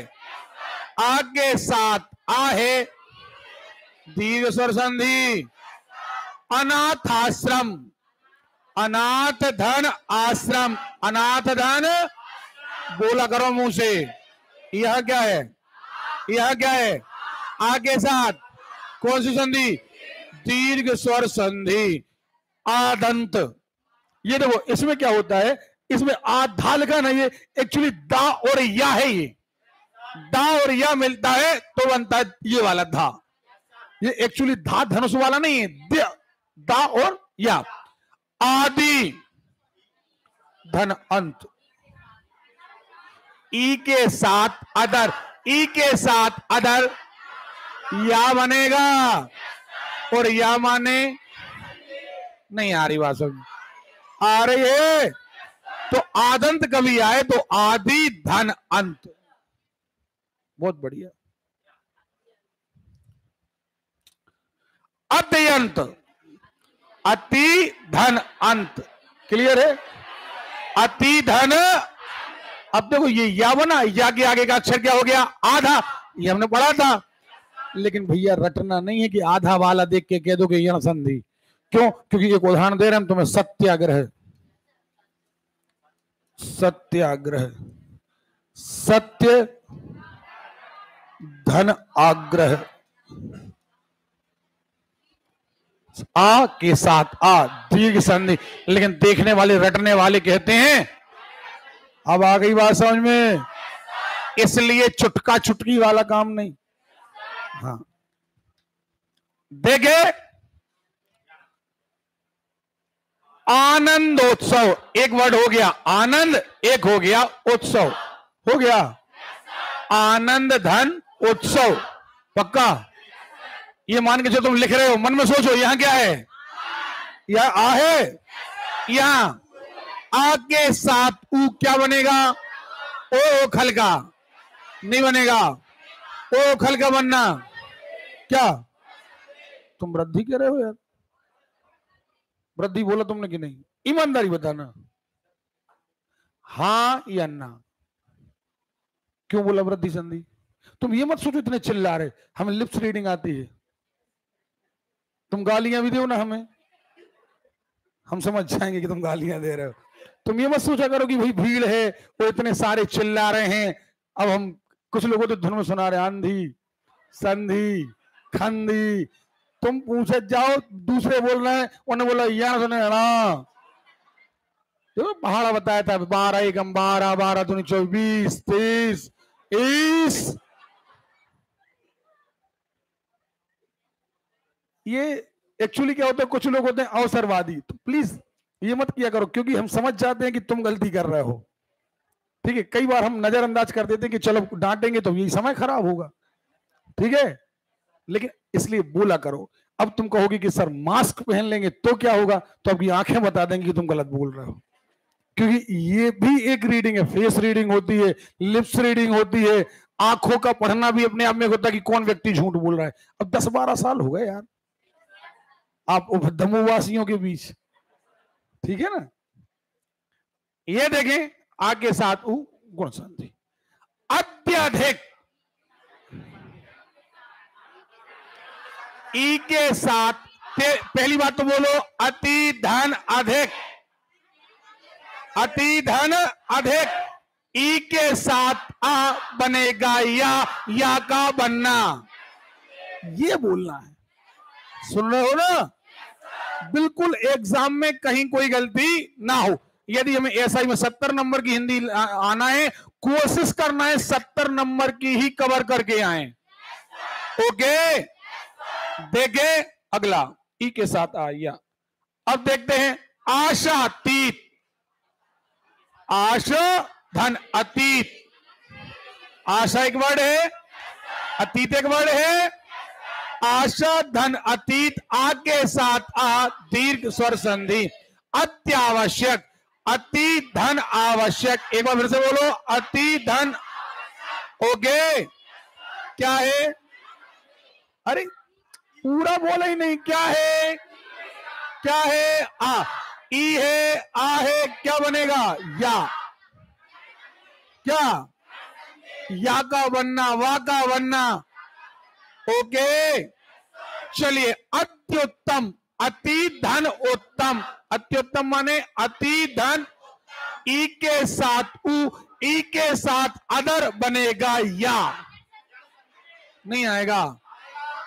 आगे साथ आहे, दीर्घ स्वर संधि। अनाथाश्रम, अनाथ धन आश्रम, अनाथ धन, बोला करो मुंह से, यह क्या है, यह क्या है, आगे साथ, कौन सी संधि, दीर्घ स्वर संधि। आदंत, ये देखो इसमें क्या होता है, इसमें आधा लगा नहीं है, एक्चुअली दा और या है, ये दा और या मिलता है तो बनता है ये वाला धा, ये एक्चुअली धा धनुष वाला नहीं है, दा और या। आदि धन अंत, ई के साथ अदर, ई के साथ अदर, या बनेगा, और या माने, नहीं आ रही बात समझ, आ रही है तो आदंत कभी आए तो आदि धन अंत, बहुत बढ़िया। अत्यंत, अति धन अंत, क्लियर है? अति धन। अब देखो ये या बना, या के आगे का अक्षर क्या हो गया? आधा। ये हमने पढ़ा था। लेकिन भैया रटना नहीं है कि आधा वाला देख के कह दो कि यह संधि। क्यों? क्योंकि एक उदाहरण दे रहे हैं हम तुम्हें, सत्याग्रह। सत्याग्रह, सत्य धन आग्रह, आ के साथ आ, दीर्घ संधि। लेकिन देखने वाले, रटने वाले कहते हैं, अब आ गई बात समझ में? इसलिए चुटका चुटकी वाला काम नहीं। हाँ देखे, आनंदोत्सव एक वर्ड हो गया, आनंद एक हो गया, उत्सव हो गया। आनंद धन उत्सव, पक्का? ये मान के जो तुम लिख रहे हो, मन में सोचो यहां क्या है? यह आ है। यहां आ के साथ ऊ क्या बनेगा? ओ खलका नहीं बनेगा। ओ खलका बनना क्या? तुम वृद्धि कह रहे हो यार? वृद्धि बोला तुमने कि नहीं? ईमानदारी बताना, हाँ या ना? क्यों बोला वृद्धि संधि? तुम ये मत सोचो इतने चिल्ला रहे, हमें लिप्स रीडिंग आती है। तुम गालियां भी दो ना हमें, हम समझ जाएंगे कि तुम गालियां दे रहे हो। तुम ये मत सोचा करो कि भाई भीड़ है, वो इतने सारे चिल्ला रहे हैं, अब हम कुछ लोगों तो धुन में सुना रहे आंधी संधि खंधी। तुम पूछे जाओ, दूसरे बोल रहे हैं, उन्होंने बोला या सुने ना। जो पहाड़ा बताया था, 12 एकम 12, 12 दूनी 24, 23, 20। ये एक्चुअली क्या होता है, कुछ लोग होते हैं अवसरवादी। तो प्लीज ये मत किया करो, क्योंकि हम समझ जाते हैं कि तुम गलती कर रहे हो। ठीक है, कई बार हम नजरअंदाज कर देते हैं कि चलो डांटेंगे तो यही समय खराब होगा। ठीक है, लेकिन इसलिए बोला करो। अब तुम कहोगे कि सर मास्क पहन लेंगे तो क्या होगा, तो आपकी आंखें बता देंगी कि तुम गलत बोल रहे हो। क्योंकि ये भी एक रीडिंग है, फेस रीडिंग होती है, लिप्स रीडिंग होती है, आंखों का पढ़ना भी अपने आप में होता है कि कौन व्यक्ति झूठ बोल रहा है। अब 10-12 साल हो गए यार आप दमुवासियों के बीच। ठीक है ना? ये देखें, आगे साथ उ गुण संधि। अत्यधिक, ई के साथ, पहली बात तो बोलो, अति धन अधिक। अति धन अधिक, ई के साथ आ बनेगा या का बनना, ये बोलना है। सुन रहे हो ना? बिल्कुल एग्जाम में कहीं कोई गलती ना हो। यदि हमें एसआई में 70 नंबर की हिंदी आना है, कोशिश करना है 70 नंबर की ही कवर करके आए। ओके, देखे अगला, ई के साथ आया। अब देखते हैं आशातीत। आशा धन अतीत, आशा एक वर्ड है, अतीत एक वर्ड है। आशा धन अतीत, आ के साथ आ, दीर्घ स्वर संधि। अत्यावश्यक, अति धन आवश्यक। एक बार फिर से बोलो, अति धन। ओके, क्या है? अरे पूरा बोला ही नहीं, क्या है? क्या है? आ, ई है, आ है, क्या बनेगा? या। क्या? या का बनना, वा का बनना। ओके, चलिए, अत्युत्तम, अति धन उत्तम। अत्युत्तम माने अति धन, ई के साथ उ, ई के साथ अदर बनेगा या, नहीं आएगा।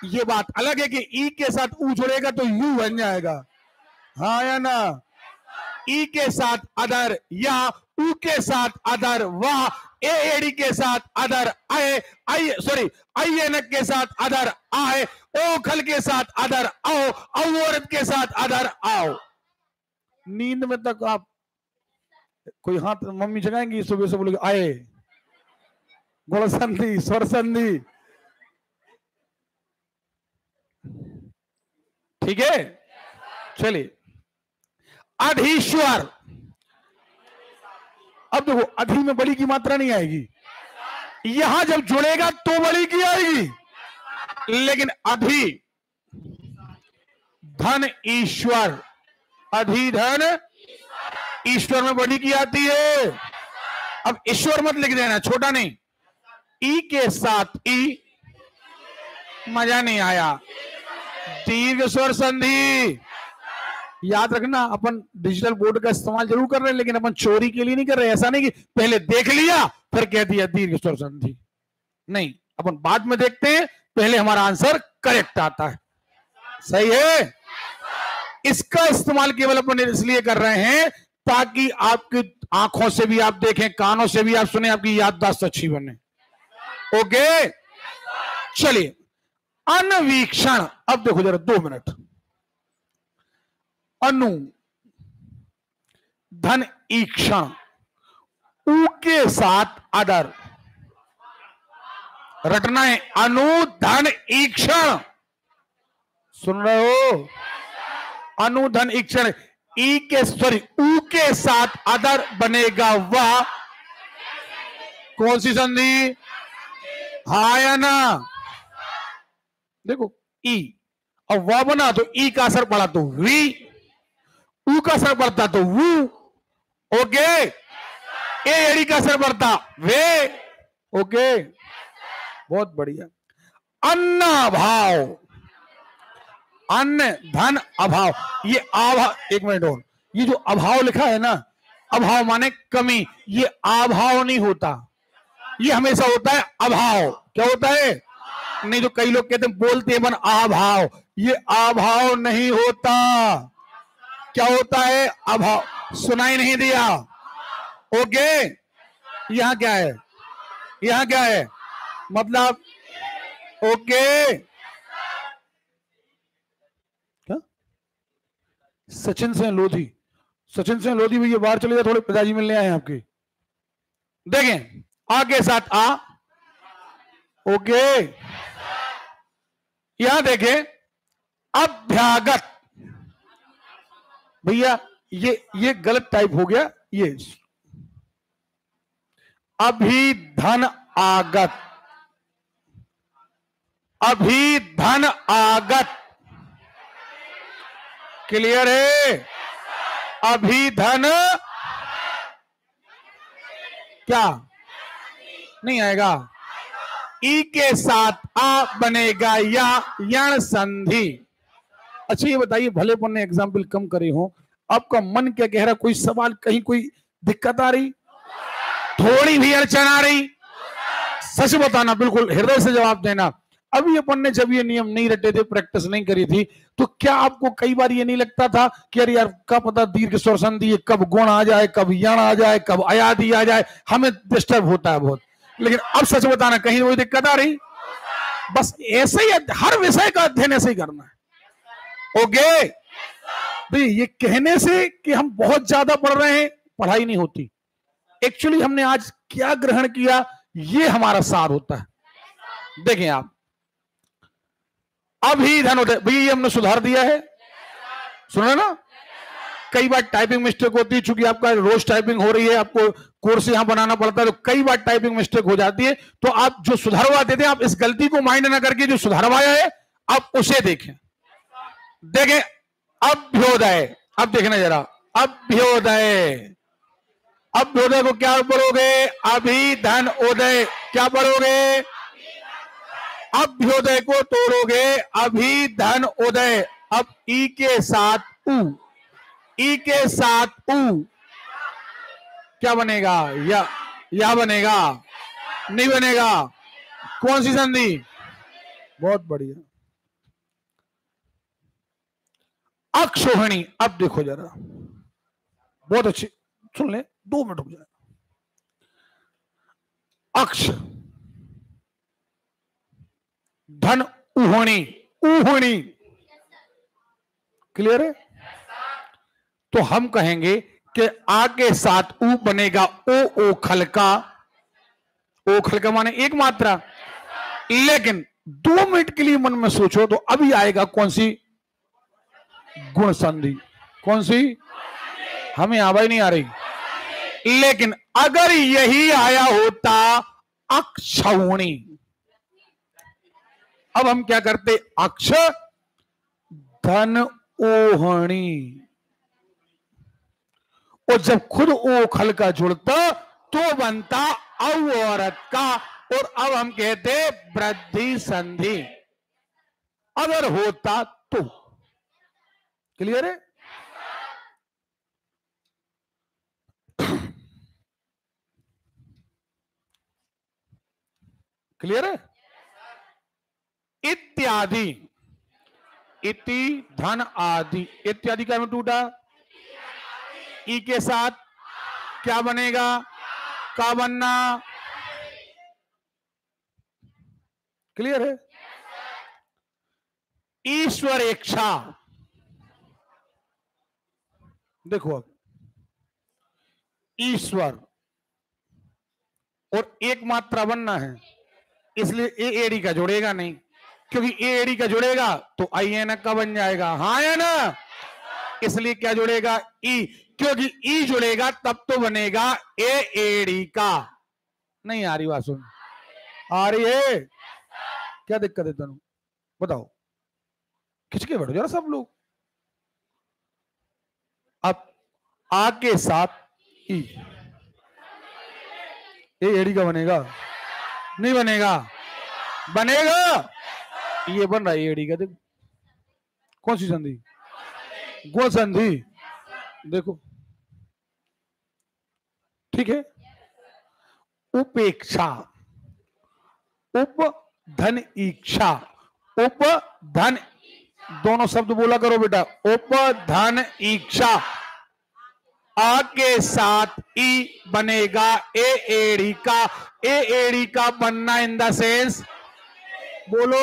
ये बात अलग है कि ई के साथ उ जुड़ेगा तो यू बन जाएगा, हाँ या ना? ई के साथ अदर या, उ के साथ अदर वाह, एड़ी के साथ अदर आए, सॉरी अयनक के साथ अदर आए, ओ खल के साथ अदर आओ, औरत के साथ अदर आओ। नींद में तक आप कोई हाथ मम्मी जगाएंगी, सुबह से बोलोगे आए, गुण संधि, स्वर संधि। ठीक है, चलिए, अधीश्वर। अब देखो, अधि में बड़ी की मात्रा नहीं आएगी, यहां जब जुड़ेगा तो बड़ी की आएगी, लेकिन अधि धन ईश्वर, अधि धन ईश्वर में बड़ी की आती है। अब ईश्वर मत लिख देना, छोटा नहीं। ई के साथ ई, मजा नहीं आया। दीर्घ स्वर संधि याद रखना, अपन डिजिटल बोर्ड का इस्तेमाल जरूर कर रहे हैं, लेकिन अपन चोरी के लिए नहीं कर रहे। ऐसा नहीं कि पहले देख लिया फिर कह दिया दीर्घ स्वर संधि, नहीं, अपन बाद में देखते हैं, पहले हमारा आंसर करेक्ट आता है। सही है। इसका इस्तेमाल केवल अपन इसलिए कर रहे हैं ताकि आपकी आंखों से भी आप देखें, कानों से भी आप सुने, आपकी याददाश्त अच्छी बने। ओके, चलिए अन्वीक्षण। अब देखो जरा 2 मिनट। अनु धन ईक्षण, ऊ के साथ अदर रटना है। अनुधन ईक्षण, सुन रहे हो? अनुधन ईक्षण, ई के सॉरी ऊ के साथ अदर बनेगा वह कौन सी संधि? हाँ या ना? देखो ई और वह बना तो ई का असर पड़ा तो वी, ऊ का असर पड़ता तो वू। ओके, ए एड़ी का असर पड़ता वे। ओके, बहुत बढ़िया। अन्न भाव, अन्न धन अभाव, ये अभाव, एक मिनट और, ये जो अभाव लिखा है ना, अभाव माने कमी, ये अभाव नहीं होता, ये हमेशा होता है अभाव। क्या होता है? नहीं, जो कई लोग कहते हैं बोलते हैं मन अभाव, ये अभाव नहीं होता। क्या होता है? अभाव। सुनाई नहीं दिया? ओके, यहां क्या है? यहां क्या है मतलब? ओके, क्या सचिन से लोधी, सचिन से लोधी भैया बाहर चले जाए, थोड़े पिताजी मिलने आए हैं आपके। देखें आगे साथ आ। ओके, यहां देखें अभ्यागत। भैया ये गलत टाइप हो गया। ये अभिधन आगत, अभिधन आगत, क्लियर है? अभिधन क्या नहीं आएगा? ई के साथ आ बनेगा या यण संधि। अच्छा ये बताइए, भले पन्ने एग्जाम्पल कम करे हो, आपका मन क्या कह रहा? कोई सवाल, कहीं कोई दिक्कत आ रही, थोड़ी भी अड़चन आ रही? सच बताना, बिल्कुल हृदय से जवाब देना। अभी अपन ने जब ये नियम नहीं रटे थे, प्रैक्टिस नहीं करी थी, तो क्या आपको कई बार ये नहीं लगता था कि अरे यार क्या पता दीर्घ स्वर संधि कब गुण आ जाए, कब यण आ जाए, कब अयादि आ जाए, हमें डिस्टर्ब होता है बहुत। लेकिन अब सच बताना, कहीं कोई दिक्कत आ रही? बस ऐसे ही हर विषय का अध्ययन ऐसे ही करना है। ओके, तो ये कहने से कि हम बहुत ज्यादा पढ़ रहे हैं, पढ़ाई नहीं होती। एक्चुअली हमने आज क्या ग्रहण किया, ये हमारा सार होता है। देखें आप, अभिधन उदय, भैया ये हमने सुधार दिया है, सुना ना? कई बार टाइपिंग मिस्टेक होती है, चूंकि आपका रोज टाइपिंग हो रही है, आपको कोर्स यहां बनाना पड़ता है, तो कई बार टाइपिंग मिस्टेक हो जाती है। तो आप जो सुधारवा देते हैं, आप इस गलती को माइंड ना करके जो सुधारवाया है आप उसे देखें। देखें अभ्योदय, अब देखना जरा, अभ्योदय, अभ्योदय को क्या पढ़ोगे? अभिधन उदय। क्या पढ़ोगे? अभ्योदय को तोड़ोगे अभिधन उदय। अब ई के साथ ऊ, ई के साथ ऊ क्या बनेगा? या बनेगा? नहीं बनेगा। कौन सी संधि? बहुत बढ़िया, अक्षोहिणी। अब देखो जरा, बहुत अच्छी, सुन ले, 2 मिनट हो जाए। अक्ष धन उहोणी, उहोणी, क्लियर है? तो हम कहेंगे कि आ के साथ ऊ बनेगा ओ ओखल का। ओखल का माने एक मात्रा। लेकिन 2 मिनट के लिए मन में सोचो तो अभी आएगा कौन सी? गुण संधि। कौन सी? हमें आवाज नहीं आ रही। लेकिन अगर यही आया होता अक्षौणी, अब हम क्या करते? अक्ष धन ओहणी, और जब खुद ओ खल का जुड़ता तो बनता औ औरत का, और अब हम कहते वृद्धि संधि अगर होता तो। क्लियर है? क्लियर है? इत्यादि, इति धन आदि, इत्यादि का में टूटा, ई के साथ क्या बनेगा, का बनना। क्लियर है? ईश्वर इच्छा, देखो अब ईश्वर और एक मात्रा बनना है, इसलिए ए एडी का जुड़ेगा नहीं, क्योंकि ए एडी का जुड़ेगा तो आई एन का बन जाएगा। हाँ है ना? इसलिए क्या जुड़ेगा, ई, क्योंकि ई जुड़ेगा तब तो बनेगा ए एडी का। नहीं आ रही बात? सुन, आ रही है? क्या दिक्कत है तुम बताओ, खिंचके बैठो जरा सब लोग। अब आ के साथ ई, ए एडी का बनेगा? नहीं बनेगा? बनेगा। ये बन रहा है एडी का, देखो कौन सी संधि, गो संधि, देखो ठीक है। उपेक्षा, उप धन इच्छा, उप धन, दोनों शब्द बोला करो बेटा, उप धन इच्छा, आ के साथ ई बनेगा ए एड़ी का। ए एड़ी का बनना इन द सेंस, बोलो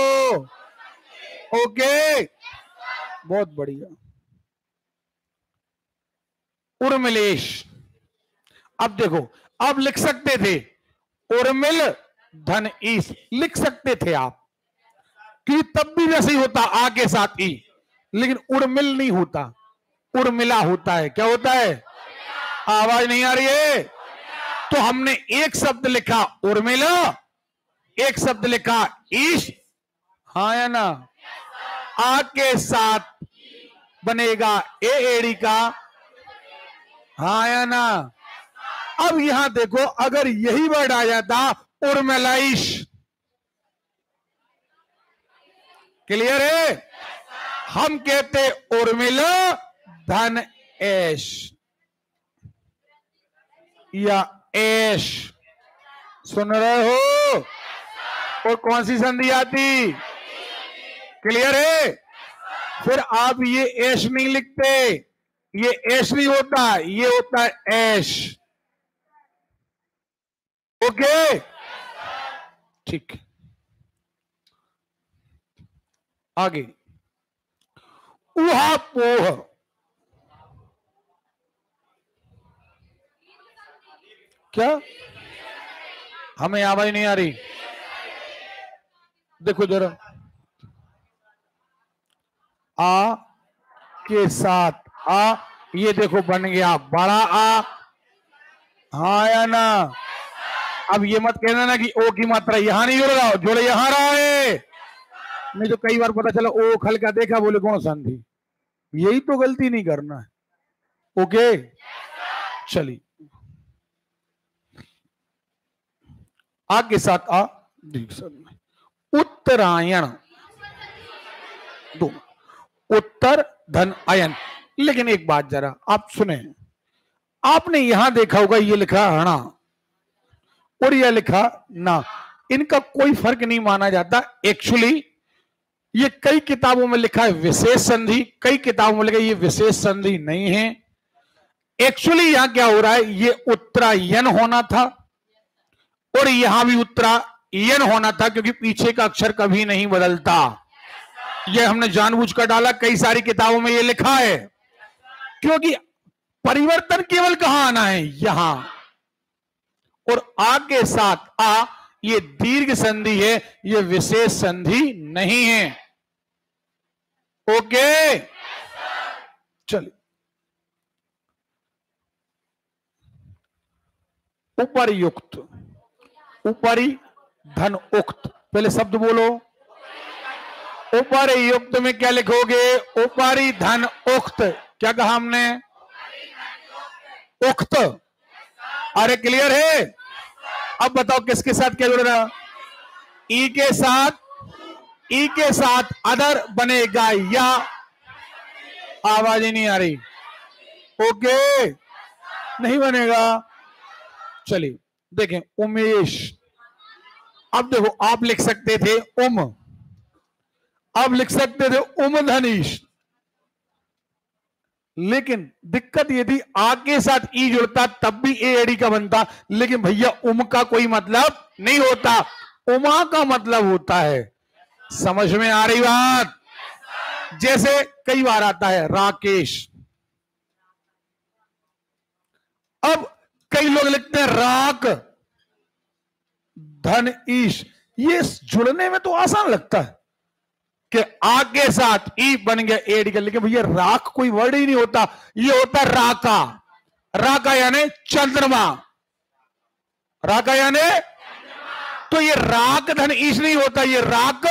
ओके, बहुत बढ़िया। उर्मिलेश, अब देखो, अब लिख सकते थे उर्मिल धन ईश, लिख सकते थे आप, कि तब भी वैसे ही होता आ के साथ ई, लेकिन उर्मिल नहीं होता, उर्मिला होता है। क्या होता है? आवाज नहीं आ रही है? तो हमने एक शब्द लिखा उर्मिला, एक शब्द लिखा ईश, हाँ या ना? आ के साथ बनेगा ए एड़ी का, हाँ या ना? अब यहां देखो, अगर यही वर्ड आ जाता उर्मिलाइश, क्लियर है? हम कहते उर्मिला धन ऐश या ऐश, सुन रहे हो? और कौन सी संधि आती? क्लियर है? फिर आप ये ऐश नहीं लिखते, ये ऐश नहीं होता, ये होता है ऐश। ओके ठीक, आगे उहापोह, क्या हमें आवाज नहीं आ रही? देखो जरा, आ के साथ आ, ये देखो बन गया बड़ा आ, हाँ या ना? अब ये मत कहना ना कि ओ की मात्रा यहां नहीं जुड़ रहा, जुड़ यहां रहा है, नहीं तो कई बार पता चला ओ खल का देखा, बोले कौन संधि, यही तो गलती नहीं करना है। ओके चलिए, आ के साथ आ, उत्तरायण, दो उत्तर धन अयन। लेकिन एक बात जरा आप सुने, आपने यहां देखा होगा ये लिखा हणा और यह लिखा ना, इनका कोई फर्क नहीं माना जाता। एक्चुअली ये कई किताबों में लिखा है विशेष संधि, कई किताबों में लिखा है ये विशेष संधि नहीं है। एक्चुअली यहां क्या हो रहा है, ये उत्तरायण होना था और यहां भी उत्तरायण होना था, क्योंकि पीछे का अक्षर कभी नहीं बदलता। ये हमने जानबूझकर डाला, कई सारी किताबों में ये लिखा है, क्योंकि परिवर्तन केवल कहां आना है, यहां। और आ के साथ आ, ये दीर्घ संधि है, ये विशेष संधि नहीं है। ओके चलिए, उपरयुक्त, उपरी धन उक्त, पहले शब्द बोलो। उपरयुक्त में क्या लिखोगे? उपरी धन उक्त। क्या कहा हमने? उक्त। अरे क्लियर है? अब बताओ किसके साथ क्या जुड़ रहा? ई के साथ, ई के साथ अदर बनेगा या। आवाज ही नहीं आ रही। ओके, नहीं बनेगा। चलिए देखें, उमेश। अब देखो, आप लिख सकते थे अब लिख सकते थे धनीश, लेकिन दिक्कत ये थी आ के साथ ई जुड़ता तब भी ए एडी का बनता, लेकिन भैया का कोई मतलब नहीं होता, उमा का मतलब होता है। समझ में आ रही बात? जैसे कई बार आता है राकेश, अब कई लोग लिखते हैं राक धन ईश, ये जुड़ने में तो आसान लगता है कि आ के साथ ई बन गया एडी का, लेकिन भैया राख कोई वर्ड ही नहीं होता, ये होता राका। राका यानी चंद्रमा, राका यानी, तो ये राक धन ईश नहीं होता, ये राक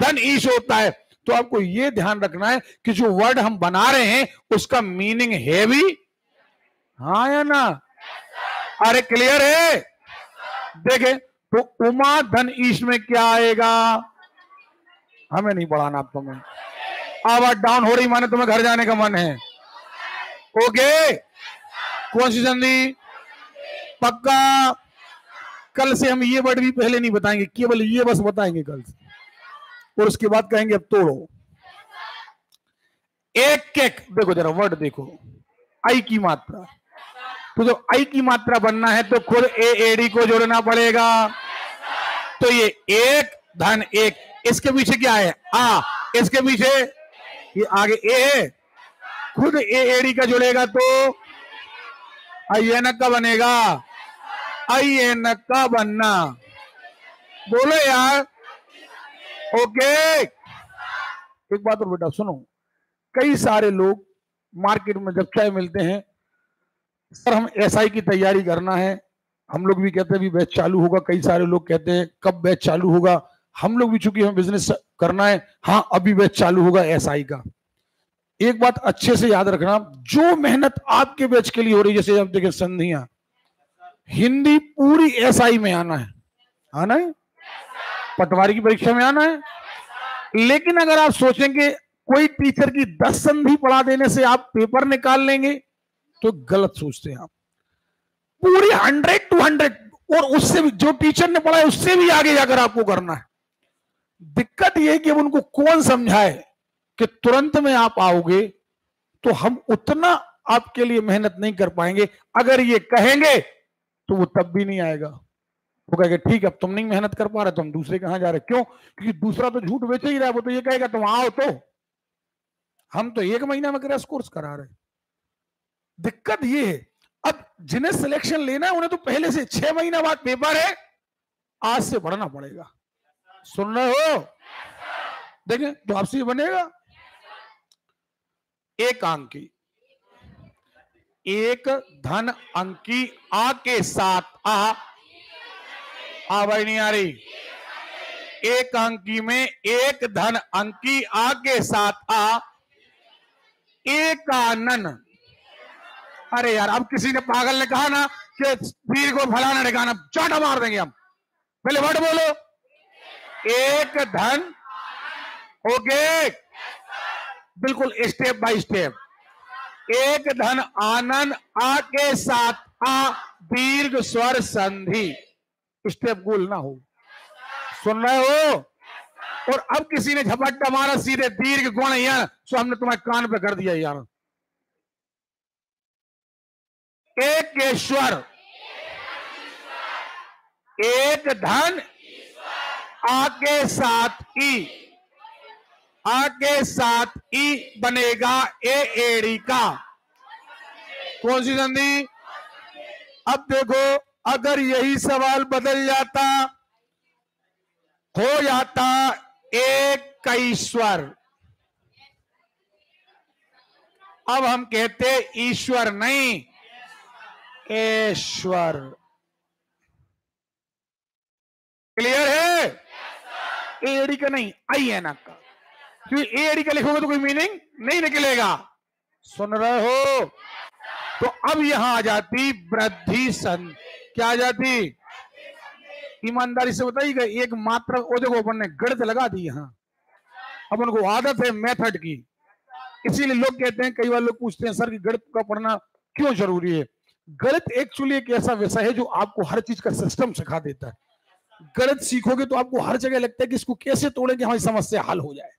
धन ईश होता है। तो आपको ये ध्यान रखना है कि जो वर्ड हम बना रहे हैं उसका मीनिंग है भी, हाँ या ना? अरे क्लियर है? देखे तो उमा धन ईश में क्या आएगा? हमें नहीं पढ़ाना आपको, मैं आवाज डाउन हो रही माने तुम्हें घर जाने का मन है। ओके, कौन सी संधि? पक्का? कल से हम ये वर्ड भी पहले नहीं बताएंगे, केवल ये बस बताएंगे कल से, और उसके बाद कहेंगे अब तोड़ो। एक केक, देखो जरा वर्ड देखो, आई की मात्रा, तो जो आई की मात्रा बनना है तो खुद ए एडी को जोड़ना पड़ेगा। तो ये एक धन एक, इसके पीछे क्या है? आ, इसके पीछे ये आगे ए है, खुद ए एडी का जुड़ेगा तो आई एनक का बनेगा, आई एनक का बनना। बोलो यार। ओके, एक बात और बेटा सुनो, कई सारे लोग मार्केट में जब चाय मिलते हैं, सर हम एसआई की तैयारी करना है, हम लोग भी कहते हैं भी बैच चालू होगा, कई सारे लोग कहते हैं कब बैच चालू होगा, हम लोग भी चूंकि हमें बिजनेस करना है, हाँ अभी बैच चालू होगा एसआई का। एक बात अच्छे से याद रखना, जो मेहनत आपके बैच के लिए हो रही है, जैसे आप देखें संधियां, हिंदी पूरी एसआई में आना है, आना है, पटवारी की परीक्षा में आना है। लेकिन अगर आप सोचेंगे कोई टीचर की 10 संधि पढ़ा देने से आप पेपर निकाल लेंगे, तो गलत सोचते हैं आप। पूरी 100 to 100 और उससे भी, जो टीचर ने पढ़ा है उससे भी आगे जाकर आपको करना है। दिक्कत यह है कि अब उनको कौन समझाए कि तुरंत में आप आओगे तो हम उतना आपके लिए मेहनत नहीं कर पाएंगे। अगर ये कहेंगे तो वो तब भी नहीं आएगा, वो कहेगा ठीक है अब तुम नहीं मेहनत कर पा रहे तो हम दूसरे कहां जा रहे। क्यों? क्योंकि दूसरा तो झूठ बेच ही रहा है, वो तो ये कहेगा तुम आओ, तो हम तो 1 महीना में क्रैश कोर्स करा रहे। दिक्कत ये है, अब जिन्हें सिलेक्शन लेना है उन्हें तो पहले से 6 महीना बाद पेपर है, आज से पढ़ना पड़ेगा। सुन रहे हो? देखें तो आपसे बनेगा एक अंकी, एक धन अंकी आ के साथ आवाज नहीं आ रही, एक अंकी में एक धन अंकी आ के साथ एकानन। अरे यार, अब किसी ने पागल ने कहा ना कि वीर को फलाना ठिकाना, चाटा मार देंगे हम। पहले वर्ड बोलो, एक धन। ओके, बिल्कुल स्टेप बाय स्टेप। एक धन आनन आ के साथ दीर्घ स्वर संधि, स्टेप गोल ना हो। सुन रहे हो? और अब किसी ने झपट्टा मारा सीधे दीर्घ गुण यार, सो हमने तुम्हारे कान पे कर दिया यार। एकेश्वर, एक धन आके साथ ई, आके साथ ई बनेगा ए एड़ी का। कौन सी संधि? अब देखो, अगर यही सवाल बदल जाता, हो जाता एक ईश्वर, अब हम कहते ईश्वर नहीं ईश्वर। क्लियर है? एडी का नहीं, आई है ना का, क्योंकि एडी का लिखोगे तो कोई मीनिंग नहीं निकलेगा। सुन रहे हो? तो अब यहां आ जाती वृद्धि संधि। क्या आ जाती? ईमानदारी से बताइएगा, एक मात्रा वो देखो अपन ने गणित लगा दी यहां। अब उनको आदत है मेथड की, इसीलिए लोग कहते हैं, कई बार लोग पूछते हैं सर कि गणित का पढ़ना क्यों जरूरी है। गणित एक्चुअली एक ऐसा विषय है जो आपको हर चीज का सिस्टम सिखा देता है। गणित सीखोगे तो आपको हर जगह लगता है कि इसको कैसे तोड़ेंगे हमारी समस्या हल हो जाए।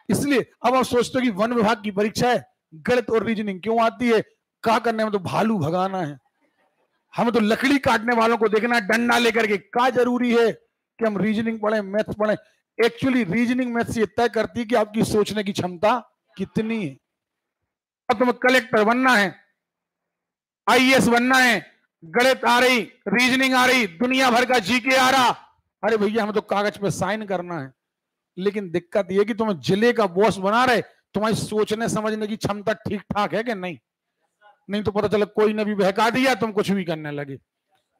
इसलिए अब आप सोचते हो कि वन विभाग की परीक्षा है, गणित और रीजनिंग क्यों आती है? क्या करने में तो भालू भगाना है, हमें तो लकड़ी काटने वालों को देखना है डंडा लेकर के। क्या जरूरी है कि हम रीजनिंग पढ़े, मैथ्स पढ़े? एक्चुअली रीजनिंग मैथ्स ये तय करती है कि आपकी सोचने की क्षमता कितनी है। अब तुम्हें कलेक्टर बनना है, आईएएस बनना है, गणित आ रही, रीजनिंग आ रही, दुनिया भर का जीके आ रहा, अरे भैया हमें तो कागज पे साइन करना है। लेकिन दिक्कत यह कि तुम्हें जिले का बॉस बना रहे, तुम्हारी सोचने समझने की क्षमता ठीक ठाक है कि नहीं? नहीं तो पता चला कोई ने भी बहका दिया, तुम कुछ भी करने लगे।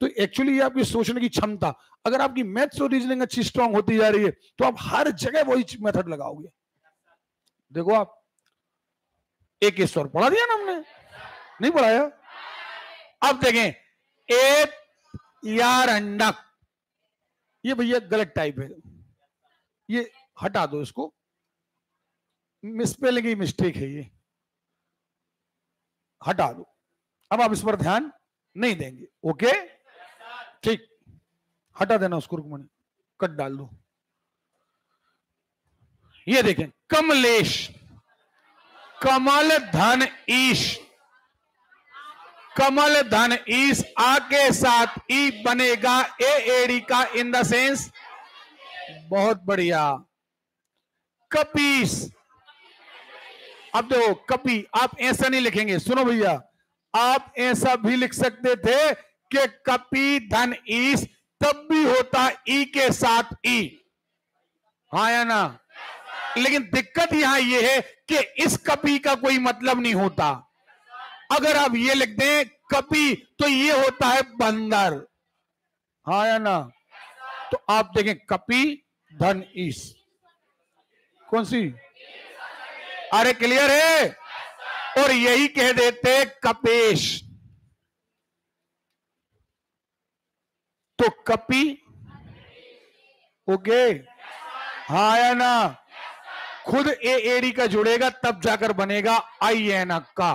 तो एक्चुअली ये आपकी सोचने की क्षमता, अगर आपकी मैथ्स और रीजनिंग अच्छी स्ट्रांग होती जा रही है तो आप हर जगह वही मेथड लगाओगे। देखो आप एक ईश्वर पढ़ा दिया ना हमने, नहीं पढ़ाया? अब देखें, एक यार अंडक, ये भैया गलत टाइप है, ये हटा दो, इसको मिसस्पेलिंग की मिस्टेक है, ये हटा दो। अब आप इस पर ध्यान नहीं देंगे, ओके ठीक, हटा देना उसको, रुकमणी कट डाल दो। ये देखें, कमलेश, कमल धन ईश, कमल धन ईश, आ के साथ ई बनेगा ए एड़ी का इन द सेंस। बहुत बढ़िया। कपीस, अब देखो कपी आप ऐसा नहीं लिखेंगे, सुनो भैया, आप ऐसा भी लिख सकते थे कि कपी धन ईश, तब भी होता ई के साथ ई, हाँ या ना? लेकिन दिक्कत यहां यह है कि इस कपी का कोई मतलब नहीं होता। अगर आप ये लिख दें कपी तो ये होता है बंदर, हाँ या ना? तो आप देखें कपी धन ईश, कौन सी? अरे क्लियर है? और यही कह देते कपेश, तो कपी, ओके, हाँ या ना? खुद ए एडी का जुड़ेगा तब जाकर बनेगा आई एन का।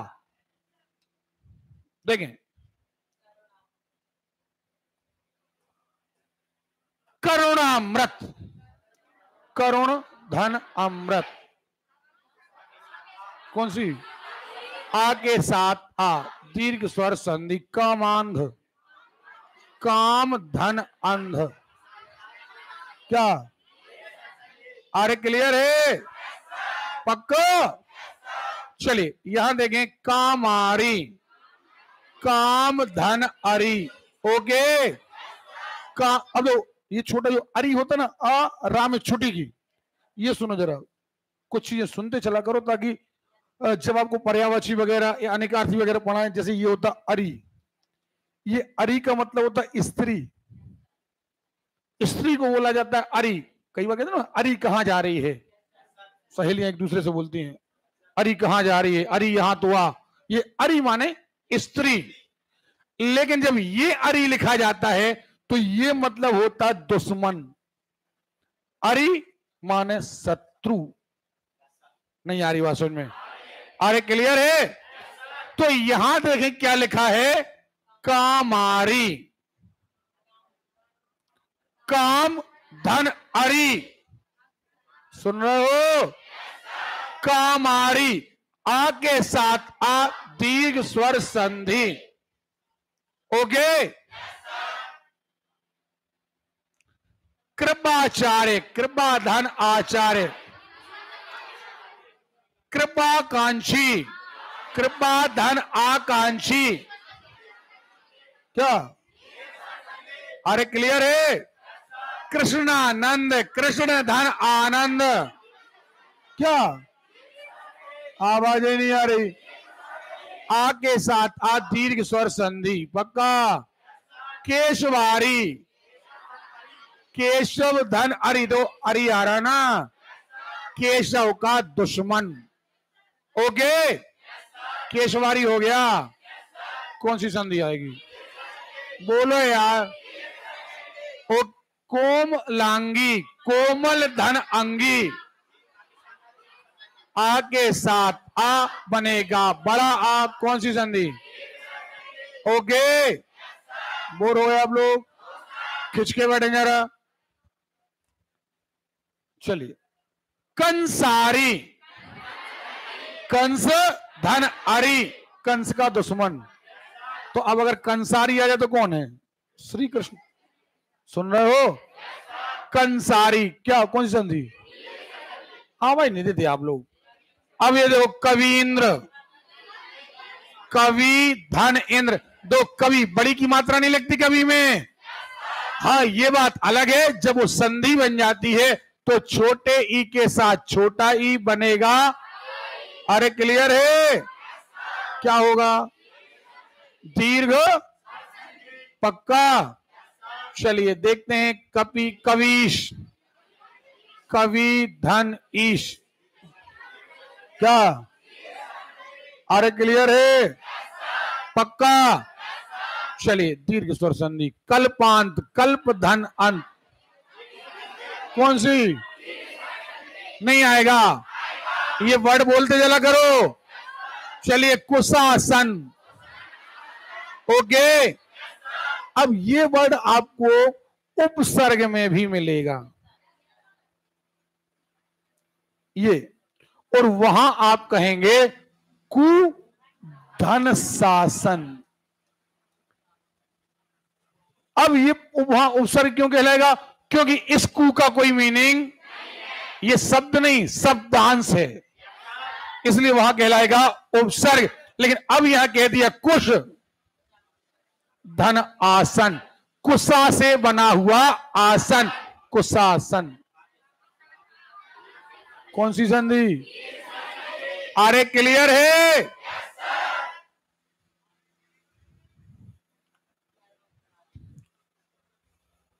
देखें, करुणामृत, करुण धन अमृत, कौन सी? आ के साथ आ, दीर्घ स्वर संधि, कामांध, काम धन अंध, क्या? अरे क्लियर है? पक्का? चलिए यहां देखें, कामारी, काम धन अरी, ओके। का अब ये छोटा जो अरी होता ना, आ रा में छुटी की, ये सुनो जरा, कुछ चीजें सुनते चला करो ताकि जब आपको पर्यायवाची वगैरह या अनेकार्थी वगैरह पढ़ाएं, जैसे ये होता अरी, ये अरी का मतलब होता है स्त्री, स्त्री को बोला जाता है अरी। कई बार कहते हैं ना, अरी कहां जा रही है, सहेलियां एक दूसरे से बोलती हैं, अरी कहां जा रही है, अरी यहां तो आ, ये अरी माने स्त्री। लेकिन जब ये अरी लिखा जाता है तो ये मतलब होता है दुश्मन, अरी माने शत्रु। नहीं आ रही बात समझ में? अरे क्लियर है? तो यहां देखें क्या लिखा है, कामारी, काम धन अरी, सुन रहे हो? कामारी, आ के साथ आ, दीर्घ स्वर संधि, ओके। कृपाचार्य, कृपा धन आचार्य, कृपाकांक्षी, कृपा धन आकांक्षी, क्या? अरे क्लियर है? कृष्णानंद, कृष्ण धन आनंद, क्या? आवाज ही नहीं आ रही। आ के साथ आ, दीर्घ स्वर संधि, पक्का। केशवारी, केशव धन अरि, दो अरि आ रहा ना, केशव का दुश्मन, ओके। केशवारी हो गया, कौन सी संधि आएगी? बोलो यार। ओ कोमलांगी, कोमल धन अंगी, आ के साथ आ बनेगा बड़ा आ, कौन सी संधि? ओके, बोर हो गए आप लोग, खिंच के बैठे जरा। चलिए, कंसारी, कंस धन अरी, कंस का दुश्मन। तो अब अगर कंसारी आ जाए तो कौन है? श्री कृष्ण। सुन रहे हो? कंसारी क्या, कौन सी संधि? हाँ भाई, नहीं देते आप लोग। अब ये देखो, कवींद्र, कवि धन इंद्र, दो कवि, बड़ी की मात्रा नहीं लगती कवि में। हाँ, ये बात अलग है, जब वो संधि बन जाती है तो छोटे ई के साथ छोटा ई बनेगा। अरे क्लियर है? क्या होगा? दीर्घ, पक्का। चलिए देखते हैं, कपि, कवीश, कवि धन ईश, क्या? अरे क्लियर है? पक्का। चलिए, दीर्घ स्वर संधि, कल्पांत, कल्प धन अंत, कौन सी? नहीं आएगा, ये वर्ड बोलते चला करो। चलिए, कुशासन। ओके, अब ये वर्ड आपको उपसर्ग में भी मिलेगा, ये, और वहां आप कहेंगे कु धन शासन। अब ये वहां उपसर्ग क्यों कहलाएगा? क्योंकि इस कु का कोई मीनिंग, ये शब्द नहीं, शब्दांश है, इसलिए वहां कहलाएगा उपसर्ग। लेकिन अब यहां कह दिया कुश धन आसन, कुशा से बना हुआ आसन, कुशासन, कौन सी संधि? अरे क्लियर है?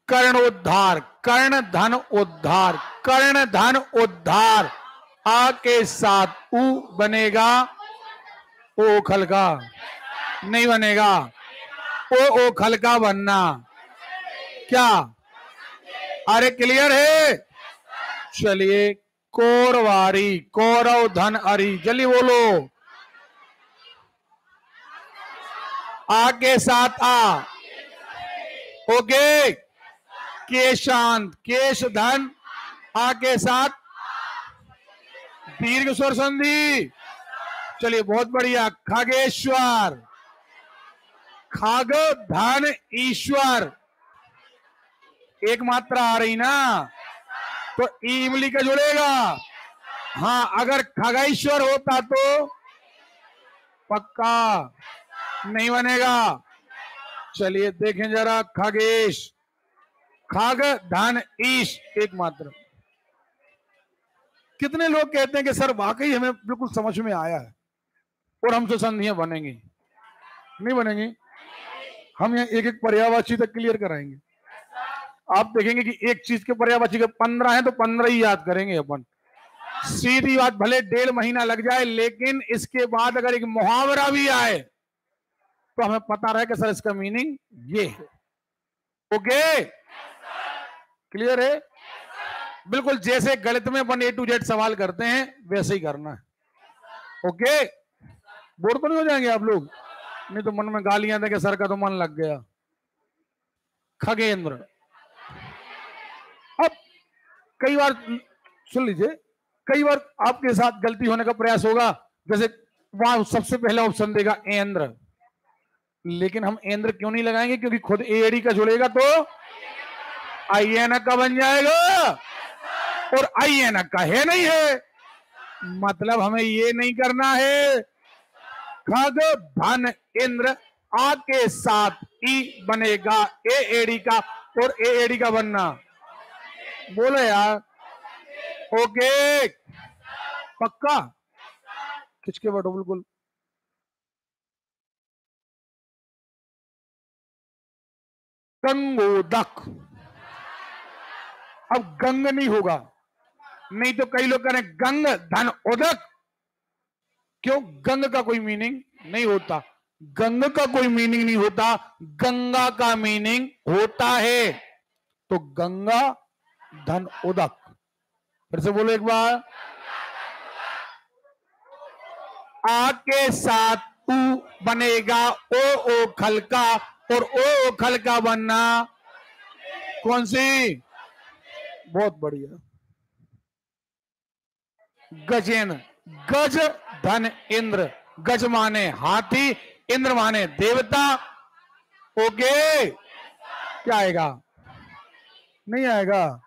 कर्णोद्धार, कर्ण धन उद्धार, कर्ण धन उद्धार, आ के साथ उ बनेगा ओ खलका, नहीं बनेगा, ओ खलका बनना, क्या? अरे क्लियर है? चलिए, कोरवारी, कौरव धन अरी, जल्दी बोलो, आ के साथ आ। ओके, केशांत, केश धन, आ के साथ दीर्घ स्वर संधि। चलिए, बहुत बढ़िया, खगेश्वर, खग धन ईश्वर, एक मात्रा आ रही ना, तो इमली का जुड़ेगा। हाँ, अगर खगेश्वर होता तो पक्का नहीं बनेगा। चलिए देखें जरा, खगेश, खग धन ईश, एक मात्रा। कितने लोग कहते हैं कि सर वाकई हमें बिल्कुल समझ में आया है और हमसे संधियां बनेंगी? नहीं बनेंगी। हम यहाँ एक एक पर्यायवाची तक क्लियर कराएंगे। आप देखेंगे कि एक चीज के पर्यायवाची के 15 है तो 15 ही याद करेंगे अपन। सीधी बात, भले 1.5 महीना लग जाए, लेकिन इसके बाद अगर एक मुहावरा भी आए तो हमें पता रहे कि सर इसका मीनिंग ये है। ओके, क्लियर है? बिल्कुल जैसे गणित में अपन A to Z सवाल करते हैं वैसे ही करना है। ओके, बोर तो नहीं हो जाएंगे आप लोग? नहीं तो मन में गालियां देंगे, सर का तो मन लग गया। खगेंद्र, अब कई बार सुन लीजिए, कई बार आपके साथ गलती होने का प्रयास होगा, जैसे वहां सबसे पहला ऑप्शन देगा एंद्र, लेकिन हम एंद्र क्यों नहीं लगाएंगे? क्योंकि खुद एडी का जुड़ेगा तो आईएन का बन जाएगा, और आईएन का है नहीं है, मतलब हमें ये नहीं करना है। खग धन इंद्र, आ के साथ ई बनेगा ए एडी का, और ए एडी का बनना, बोलो यार। ओके, पक्का, खिंच के बैठो बिल्कुल। गंगोदक, अब गंग नहीं होगा, नहीं तो कई लोग कह रहे हैं गंग धन उदक। क्यों? गंग का कोई मीनिंग नहीं होता, गंग का कोई मीनिंग नहीं होता, गंगा का मीनिंग होता है। तो गंगा धन उदक, फिर से बोलो एक बार। आ के साथ ऊ बनेगा ओ खलका, और ओ खलका बनना कौन सी? बहुत बढ़िया। गजेंद्र, गज धन इंद्र, गज माने हाथी, इंद्र माने देवता। ओके, क्या आएगा? नहीं आएगा।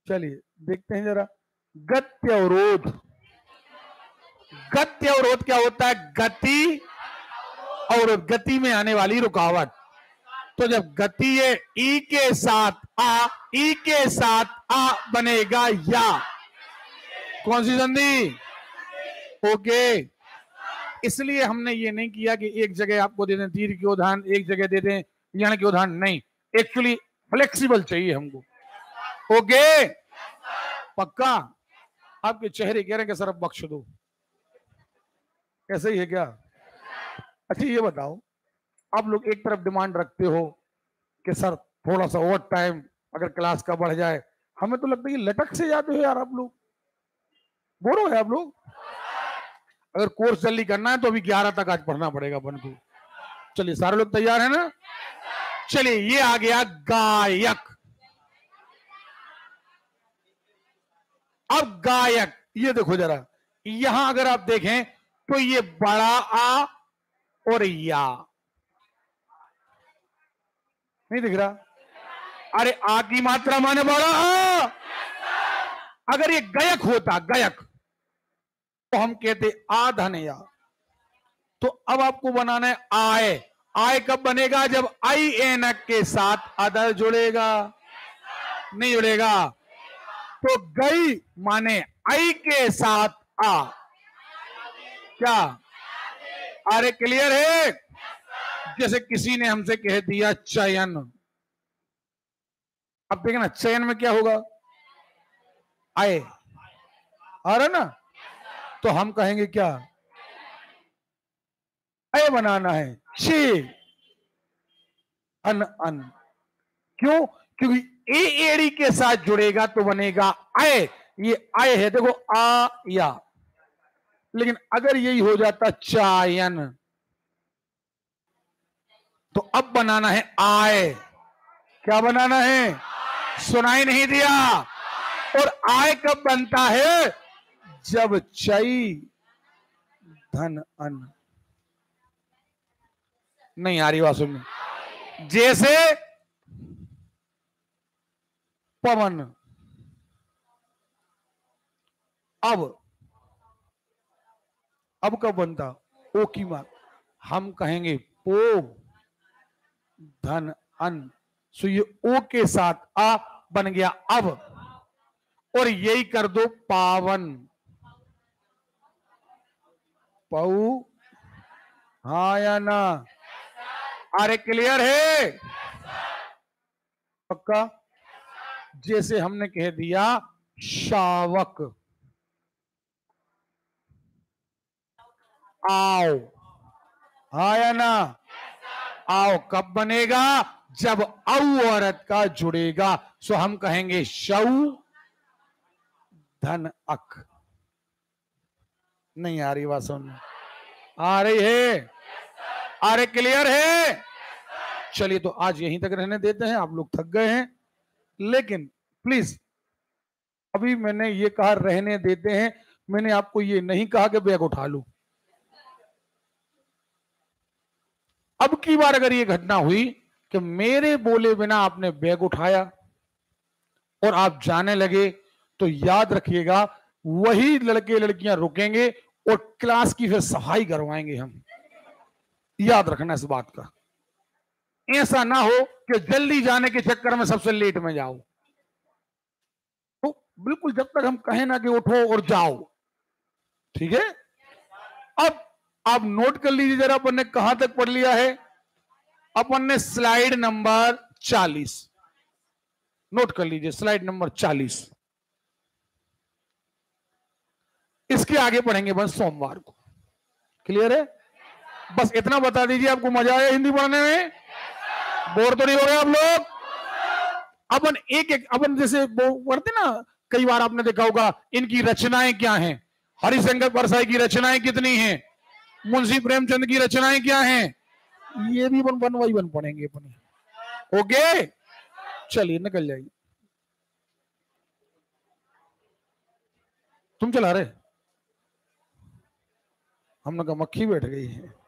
चलिए देखते हैं जरा। गत्य अवरोध, गत्य अवरोध क्या होता है? गति और गति में आने वाली रुकावट। तो जब गति है ई के साथ आ, ई के साथ आ बनेगा या, कौन सी संधि? ओके, इसलिए हमने ये नहीं किया कि एक जगह आपको दे दें तीर की उदाहरण, एक जगह दे दें यण की उदाहरण, नहीं, एक्चुअली फ्लेक्सिबल चाहिए हमको। ओके, पक्का? आपके चेहरे कह रहे हैं कि सर अब बख्श दो, ऐसे ही है क्या? अच्छा ये बताओ, आप लोग एक तरफ डिमांड रखते हो कि सर थोड़ा सा और टाइम अगर क्लास का बढ़ जाए, हमें तो लगता है कि लटक से जाते हो यार आप लोग, बोर हो गए आप लोग। अगर कोर्स जल्दी करना है तो अभी 11 तक आज पढ़ना पड़ेगा अपन को। चलिए सारे लोग तैयार है ना? चलिए ये आ गया गायक। अब गायक, ये देखो जरा, यहां अगर आप देखें तो ये बड़ा आ और या, नहीं दिख रहा? अरे आ की मात्रा माने बड़ा आ। अगर ये गायक होता, गायक, तो हम कहते आ धन या। तो अब आपको बनाना है आय। आय कब बनेगा? जब आई एनक के साथ अदर जुड़ेगा, नहीं जुड़ेगा। तो गई माने आई के साथ आ, क्या? अरे क्लियर है? जैसे किसी ने हमसे कह दिया चयन, अब देखना चयन में क्या होगा? आए आ रहा ना? तो हम कहेंगे क्या? अय बनाना है, छे अन अन। क्यों? क्योंकि ए एड़ी के साथ जुड़ेगा तो बनेगा अय। ये अय है, देखो आ या। लेकिन अगर यही हो जाता चायन, तो अब बनाना है आय। क्या बनाना है? सुनाई नहीं दिया? और आय कब बनता है? जब चई धन अन। नहीं आ रही बात सुनने। जैसे पवन, अब कब बनता? ओ की मां, हम कहेंगे पो धन अन। सो ये ओ के साथ आ बन गया अब, और यही कर दो पावन, पऊ, हाँ या ना? अरे क्लियर है? पक्का? जैसे हमने कह दिया शावक, आओ, हाँ या ना? आओ कब बनेगा? जब औ औरत का जुड़ेगा। सो हम कहेंगे शौ धन अक। नहीं आ रही बात सुन? आ रही है? अरे क्लियर है? चलिए तो आज यहीं तक रहने देते हैं, आप लोग थक गए हैं। लेकिन प्लीज, अभी मैंने ये कहा रहने देते हैं, मैंने आपको ये नहीं कहा कि बैग उठा लो। अब की बार अगर ये घटना हुई कि मेरे बोले बिना आपने बैग उठाया और आप जाने लगे, तो याद रखिएगा वही लड़के लड़कियां रुकेंगे और क्लास की फिर सफाई करवाएंगे हम। याद रखना इस बात का। ऐसा ना हो कि जल्दी जाने के चक्कर में सबसे लेट में जाओ। तो बिल्कुल जब तक हम कहें ना कि उठो और जाओ, ठीक है? अब आप नोट कर लीजिए जरा, अपन ने कहां तक पढ़ लिया है। अपन ने स्लाइड नंबर 40 नोट कर लीजिए, स्लाइड नंबर 40। इसके आगे पढ़ेंगे बस सोमवार को। क्लियर है? बस इतना बता दीजिए, आपको मजा आया हिंदी पढ़ने में? बोर तो नहीं हो रहे आप लोग? अपन एक एक अपन जैसे पढ़ते ना, कई बार आपने देखा होगा इनकी रचनाएं क्या हैं। हरिशंकर परसाई की रचनाएं कितनी हैं, मुंशी प्रेमचंद की रचनाएं क्या हैं, ये भी अपन वन बाई वन पढ़ेंगे अपन। ओके, चलिए निकल जाइए। तुम चला रहे? हमने कहा मक्खी बैठ गई है।